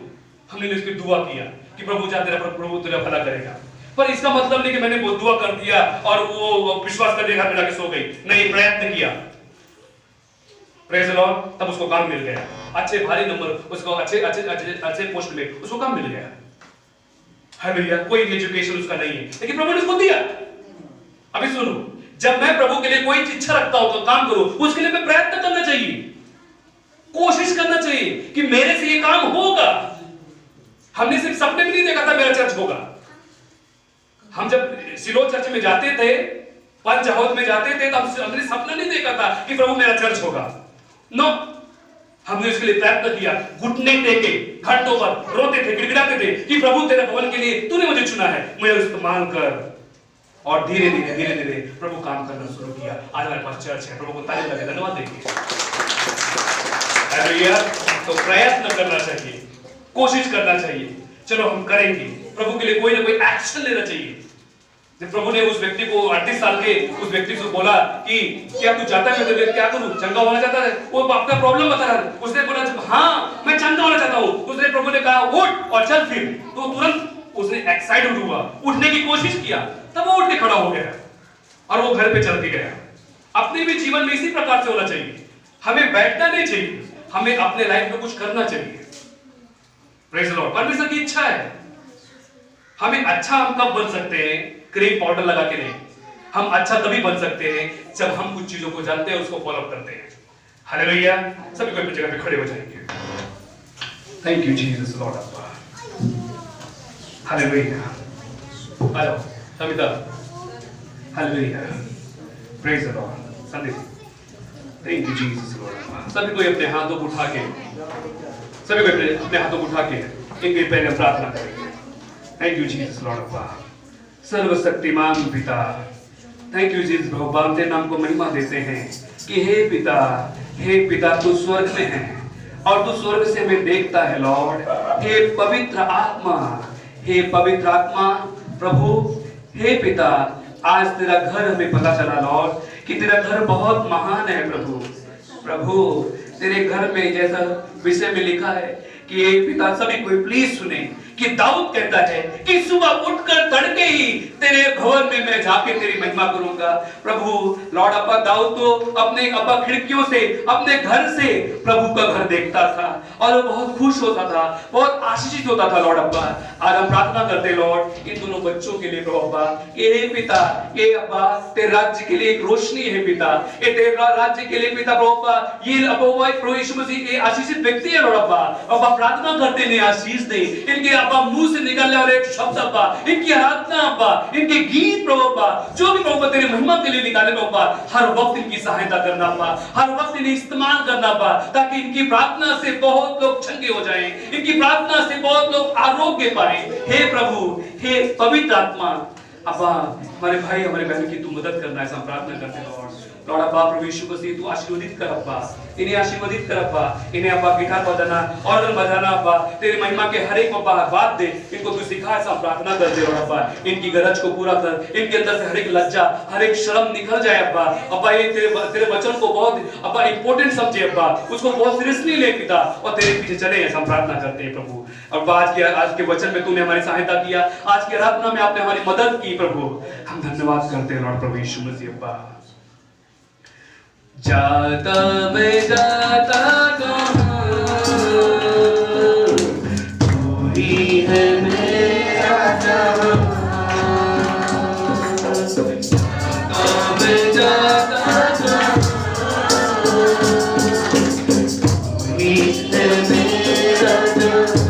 हमने उसकी दुआ किया कि प्रभु चाहे तेरा प्रभु तेरा भला करेगा, पर इसका मतलब नहीं कि मैंने वो दुआ कर दिया और वो विश्वास करने घर में जाके सो गई, नहीं, प्रयत्न किया। Praise the Lord. तब उसको काम मिल गया, अच्छे भारी नंबर, उसको अच्छे पोस्ट में उसको काम मिल गया। हालेलुया। कोई एजुकेशन उसका नहीं है, लेकिन प्रभु ने उसको दिया। अभी सुनो, जब मैं प्रभु के लिए कोई इच्छा रखता हूं तो काम करूं, उसके लिए मैं प्रयत्न करना चाहिए, कोशिश करना चाहिए कि मेरे से ये काम होगा। हमने सिर्फ सपने में नहीं देखा था मेरा चर्च होगा। हम जब सिलो चर्च में जाते थे, पंचहौद में जाते थे, तो हमने सपना नहीं देखा था कि प्रभु मेरा चर्च होगा। नो, हमने उसके लिए प्रयत्न किया, घुटने टेके, घंटों पर रोते थे, गिड़गिड़ाते थे कि प्रभु तेरे भवन के लिए तूने मुझे चुना है, मुझे इस्तेमाल कर। और धीरे धीरे प्रभु काम करना शुरू किया। आज हमारे पास चर्च है, प्रभु को ताली लगा धन्यवाद देंगे। हालेलुया। तो प्रयत्न करना चाहिए, कोशिश करना चाहिए, चलो हम करेंगे। प्रभु के लिए कोई ना कोई एक्शन लेना चाहिए। जब प्रभु ने उस व्यक्ति को 38 साल के उस व्यक्ति से बोला कि क्या तू चाहता है मैं तेरे लिए क्या करूं, चंगा होना चाहता है, वो अपना प्रॉब्लम बता रहा है। उसने बोला हाँ मैं चंगा होना चाहता हूं। उसने प्रभु ने कहा उठ और चल फिर, तो तुरंत उसने एक्साइटेड हुआ, उठने की कोशिश किया, तब वो उठ के खड़ा हो गया और वो घर पे चल के गया। अपने भी जीवन में इसी प्रकार से होना चाहिए, हमें बैठना नहीं चाहिए, हमें अपने लाइफ में कुछ करना चाहिए। Praise the Lord. परमेश्वर की इच्छा है। हमें अच्छा हम कब बन सकते हैं, क्रीम पाउडर लगा के नहीं। हम अच्छा तभी बन सकते हैं जब हम कुछ चीजों को जानते हैं, उसको फॉलो करते हैं। हालेलुया। सभी को अपनी जगह पे खड़े हो जाएंगे। थैंक यू जीसस लॉर्ड अब्बा। हालेलुया। आ जाओ Savita. Hallelujah. Praise the Lord. संदेश। थैंक यू जीसस लॉर्ड अब्बा। सभी को अपने हाथों को उठा के, सभी को अपने हाथों को उठा के एक मिनट पहले प्रार्थना करेंगे। थैंक यू जीसस लॉर्ड अब्बा। सर्वशक्तिमान पिता, थैंक यू जीसस भगवान तेरे नाम को महिमा देते हैं कि हे पिता तू स्वर्ग में है और तू स्वर्ग से हमें देखता है लॉर्ड। हे पवित्र आत्मा, हे पवित्र आत्मा प्रभु, हे पिता, आज तेरा घर हमें पता चला लॉर्ड कि तेरा घर बहुत महान है प्रभु। प्रभु तेरे घर में जैसा विषय में लिखा है कि हे पिता, सभी कोई प्लीज सुने कि दाऊद कहता है कि सुबह उठकर तड़के ही तेरे भवन में मैं जाके तेरी महिमा करूंगा। प्रभु लॉर्ड अब्बा, दाऊद तो अपने अब्बा खिड़कियों से, अपने घर से प्रभु का घर देखता था और वो बहुत खुश होता था, बहुत आशीषित होता था लॉर्ड अब्बा। आज हम प्रार्थना करते यीशु इन दोनों बच्चों के लिए प्रभु अब्बा, ये पिता, ये अब्बा तेरे राज्य के लिए एक रोशनी है पिता, ये तेरे राज्य के लिए पिता प्रभु अब्बा, ये अब्बा प्रभु यीशु मसीह ये आशीषित व्यक्ति है लॉर्ड अब्बा। अब्बा प्रार्थना करते हैं आशीष दे इनके अब्बा मुंह से निकलने वाले एक शब्द अब्बा, इनकी आराधना अब्बा, इनके गीत प्रभु अब्बा, जो भी प्रभु तेरे महिमा के लिए निकाले प्रभु अब्बा, हर वक्त इनकी सहायता करना अब्बा, हर वक्त इन्हें इस्तेमाल करना अब्बा, ताकि इनकी प्रार्थना से बहुत लोग चंगे हो जाएं, इनकी प्रार्थना से बहुत लोग आरोग्य पाएं। हे प्रभु, हे पवित्र आत्मा अब्बा, हमारे भाई हमारे बहन की तू मदद करना, ऐसा प्रार्थना करते हैं लॉर्ड अब्बा। प्रभु यीशु मसीह तू आशीर्वादित कर अब्बा, इन्हें आशीर्वादित कर अब्बा, इन्हें अब्बा गिटार बजाना, ऑर्गन बजाना अब्बा, तेरी महिमा के हर एक अब्बा बात दे इनको तू सिखा, ऐसा प्रार्थना करते लॉर्ड अब्बा। इनकी गरज को पूरा कर, इनके अंदर से हर एक लज्जा, हर एक शर्म निकल जाए अब्बा। अब्बा ये तेरे वचन को बहुत अब्बा इंपॉर्टेंट समझे अब्बा, उसको बहुत सीरियसली ले पिता और तेरे पीछे चले, ऐसा प्रार्थना करते हैं प्रभु। और आज के वचन में तूने हमारी सहायता किया, आज की आराधना में आपने हमारी मदद की प्रभु, हम धन्यवाद करते हैं लॉर्ड प्रभु यीशु मसीह अब्बा। जाता मैं जाता कहाँ, तू ही है मेरा जहां। जाता मैं जाता कहाँ, तू ही है मेरा जहां।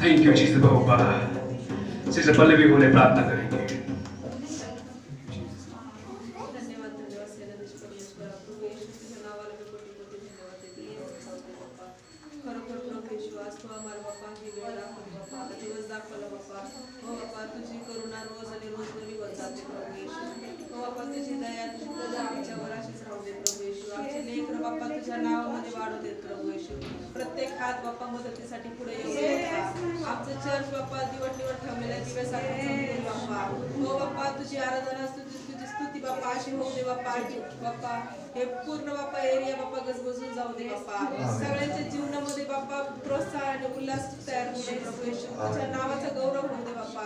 Thank you Jesus Baba. Sister Pallavi बोले प्रार्थना करेंगे। धन्यवाद धन्यवाद सेनाधीश परमेश्वरा, प्रभू येशू तुझ्या नावाला मी कोटी कोटी धन्यवाद देते. येस चालते बाप्पा, खरोखर प्रभू येशू आज तू आम्हाला बाप्पा ही वेळ दाखवली बाप्पा, हा दिवस दाखवला बाप्पा. हो बाप्पा, तुझी करुणा रोज आणि रोज नवी होत जाते प्रभू येशू. हो बाप्पा, तुझी दया तुझी प्रजा आमच्यावर अशीच राहू दे प्रभू येशू. आमचे लेकरं बाप्पा तुझ्या नावामध्ये वाढू देत प्रभू येशू. प्रत्येक हात बाप्पा मदतीसाठी पुढे येऊ दे बाप्पा. आमचं चर्च बाप्पा दिवट निवड ठेवलेल्या दिव्यासारखं चमकेल बाप्पा. हो बाप्पा, तुझी आराधना तुझी स्तुती बाप्पा अशी होऊ दे बाप्पा. बाप्पा हे पूर्ण बाप्पा एरिया बाप्पा गजबजून जाऊ दे बाप्पा. सगळ्यांच्या जीवनामध्ये बाप्पा प्रोत्साहन आणि उल्हास तयार होऊ दे प्रभू येशू. तुझ्या नावाचा गौरव होऊ दे बाप्पा.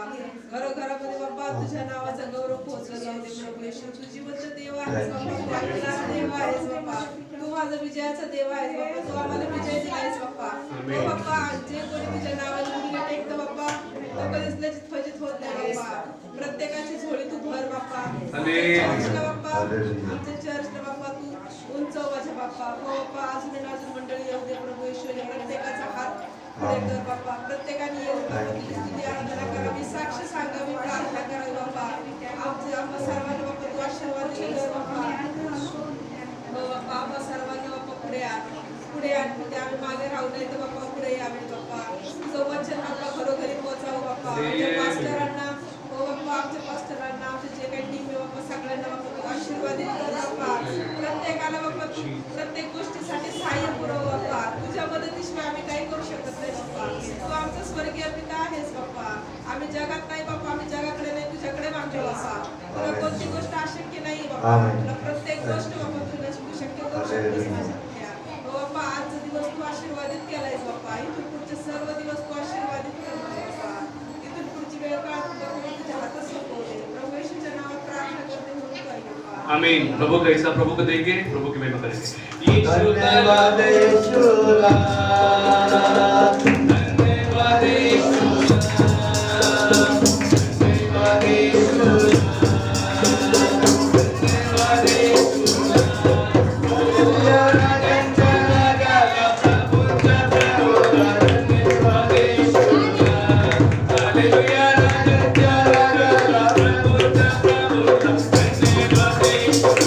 घरोघरामध्ये बाप्पा तुझ्या नावाचा गौरव पोहोचला जाऊ दे प्रभू येशू. तू जिवंत देव आहेस बाप्पा, तू ऐकणारा देव आहेस बाप्पा. तू माझा विजयाचा देव आहेस बाप्पा. तू आम्हाला विजय दिलायस बाप्पा. हो बाप्पा, जे कोणी तुझ्या नावाची मुलगी टेकतं बाप्पा, तो कधीच लज्जित फजित होत नाही बाप्पा. प्रत्येकाची झोळी तू भर बाप्पा. चर्चला बाप्पा, आमच्या चर्चला बाप्पा तू उंचव माझ्या बाप्पा. हो बाप्पा, अजून मंडळी येऊ दे प्रभू येशू. प्रत्येकाचा हात पुढे कर बाप्पा. प्रत्येकाने येऊन बाप्पा तुझी स्तुती आराधना करावी, साक्ष सांगावी, प्रार्थना करावी बाप्पा. आम्हा सर्वांना बाप्पा तू आशीर्वाद कर बाप्पा. हो बाप्पा, आम्हा सर्वांना बाप्पा पुढे आण. पुढे आम्ही मागे राहू नये तर बाप्पा पुढे यावे बाप्पा. तुझं वचन बाप्पा घरोघरी पोहोचावं बाप्पा. आमच्या पास्टरांना हो बाप्पा, आमच्या पास्टरांना आमचे जे काही टीम आहे बाप्पा सगळ्यांना बाप्पा तू आशीर्वादित कर बाप्पा. प्रत्येकाला बाप्पा तू प्रत्येक गोष्टीसाठी सहाय्य पुरव बाप्पा. तुझ्या मदतीशिवाय आम्ही काही करू शकत नाही बाप्पा. तू आमचा स्वर्गीय पिता आहेस बाप्पा. आम्ही जगात नाही बाप्पा, आम्ही जगाकडे नाही तुझ्याकडे मागतो बाप्पा. तुला कोणती गोष्ट अशक्य नाही बाप्पा. तुला प्रत्येक गोष्ट बाप्पा तुला शक्य करू शकतेस माझ्या. हो बाप्पा, आजचा दिवस तू आशीर्वादित केलायस बाप्पा. इथून पुढचे सर्व दिवस तू आशीर्वादित कर बाप्पा. इथून पुढची वेळ काळ तुझ्या हातात सोपवते. प्रभू येशूच्या नावात प्रार्थना करते म्हणून काय बाप्पा. आमीन। प्रभु का हिस्सा प्रभु को देंगे, प्रभु की महिमा करेंगे। धन्यवाद यीशुला, धन्यवाद यीशुला, धन्यवाद यीशुला, धन्यवाद यीशुला। हालेलुया राजंचा प्रभुचा प्रभु, धन्यवाद यीशुला। हालेलुया राजंचा प्रभुचा प्रभु, धन्यवाद यीशुला।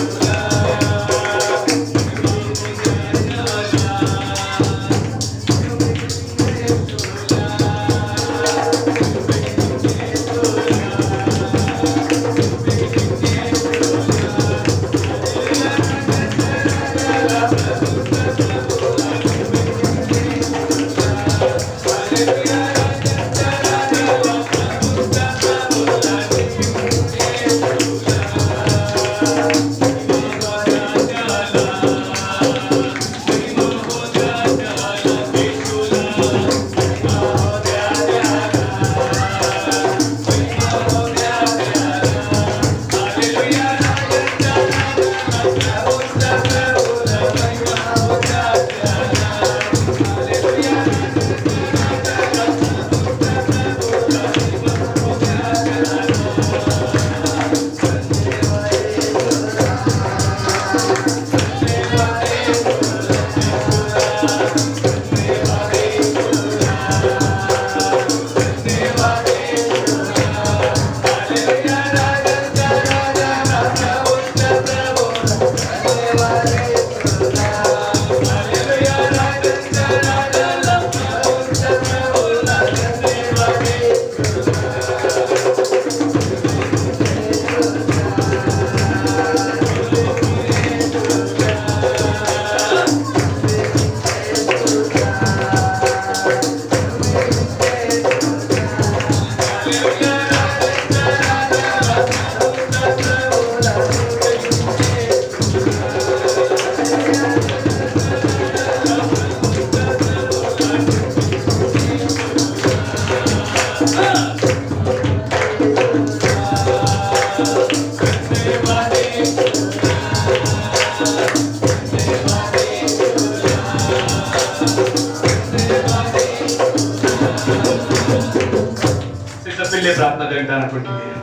लिए प्रार्थना करें दान अर्पण के लिए।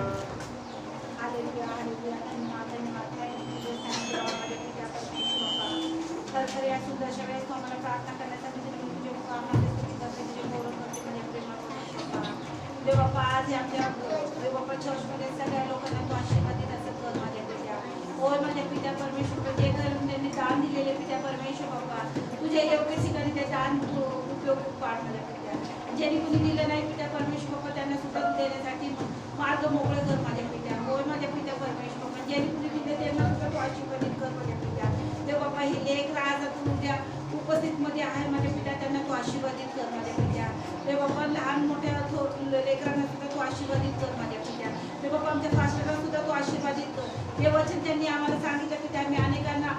बाप्पा आज आमच्या हे बाप्पा चर्चमध्ये सगळ्या लोकांना तू आशीर्वाद देत असं कर माझ्या पित्या. होय माझ्या पित्या परमेश्वर, जे घर त्यांनी दान दिलेले पित्या परमेश्वर बाप्पा, तुझ्या योग्य ठिकाणी ते दान तू उपयोग पाड माझ्या पित्या. ज्यांनी कुणी दिलं नाही पित्या परमेश्वर बाप्पा, त्यांना सुद्धा देण्यासाठी मार्ग मोकळे कर माझ्या पित्या. होय माझ्या पित्या परमेश्वर बाप्पा, ज्यांनी कुणी दिलं त्यांना सुद्धा तू आशीर्वादित कर माझ्या पित्या. देव बाप्पा हे लेख आज तू उद्या उपस्थितमध्ये आहे माझ्या पित्या, त्यांना तू आशीर्वादित कर माझ्या पित्या. देव बाप्पा लहान मोठ्या लेकरांना सुद्धा तू आशीर्वादित कर माझ्या पित्या. देव बाप्पा आमच्या फास्टरला सुद्धा तू आशीर्वादित कर. हे वचन त्यांनी आम्हाला सांगितलं की आम्ही अनेकांना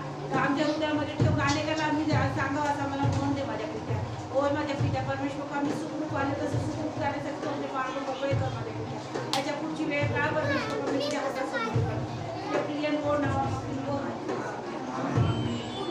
आमच्या हृदयामध्ये ठेवून अनेकांना आम्ही सांगावं असं आम्हाला म्हणून दे माझ्या पित्या. होय माझ्या पित्या परमेश्वर, आम्ही सुखरूप आले तसं सुखरूप जाण्यासाठी तुझे मार्ग मोकळे कर माझ्या पित्या. याच्या पुढची वेळ काय परमेश्वर मी तुझ्या हातात समर्पित करतो. ते प्रिय कोण नावामध्ये कोण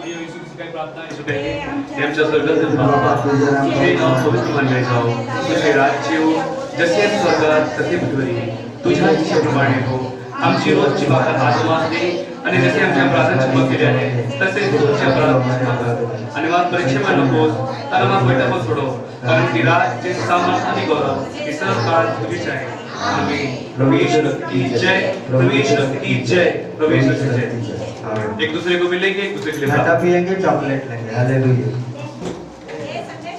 आइए यीशु की प्रार्थना यीशु पहले हे आमच्या स्वर्गातील बाबा, तुझे नाव पवित्र मानले जाओ, तुझे राज्य हो, जसे स्वर्गात तसे पृथ्वीवर. तुझ्या इच्छेप्रमाणे हो. आमची रोजची भाकर आज आम्हाला दे, आणि जसे आमच्या अपराधांची माफी केली आहे तसेच तुमच्या अपराध आणि मला परीक्षेमध्ये नकोस, तर आम्हाला बैठक सोडव, कारण की राज्य, सामर्थ आणि गौरव हे सर्व काळ तुझीच आहे. आमीन. प्रभु यीशु की जय, प्रभु यीशु की जय, प्रभु यीशु की जय. एक दूसरे को मिलेंगे, एक दूसरे के लिए खाना पिएंगे, चॉकलेट लेंगे। हालेलुया।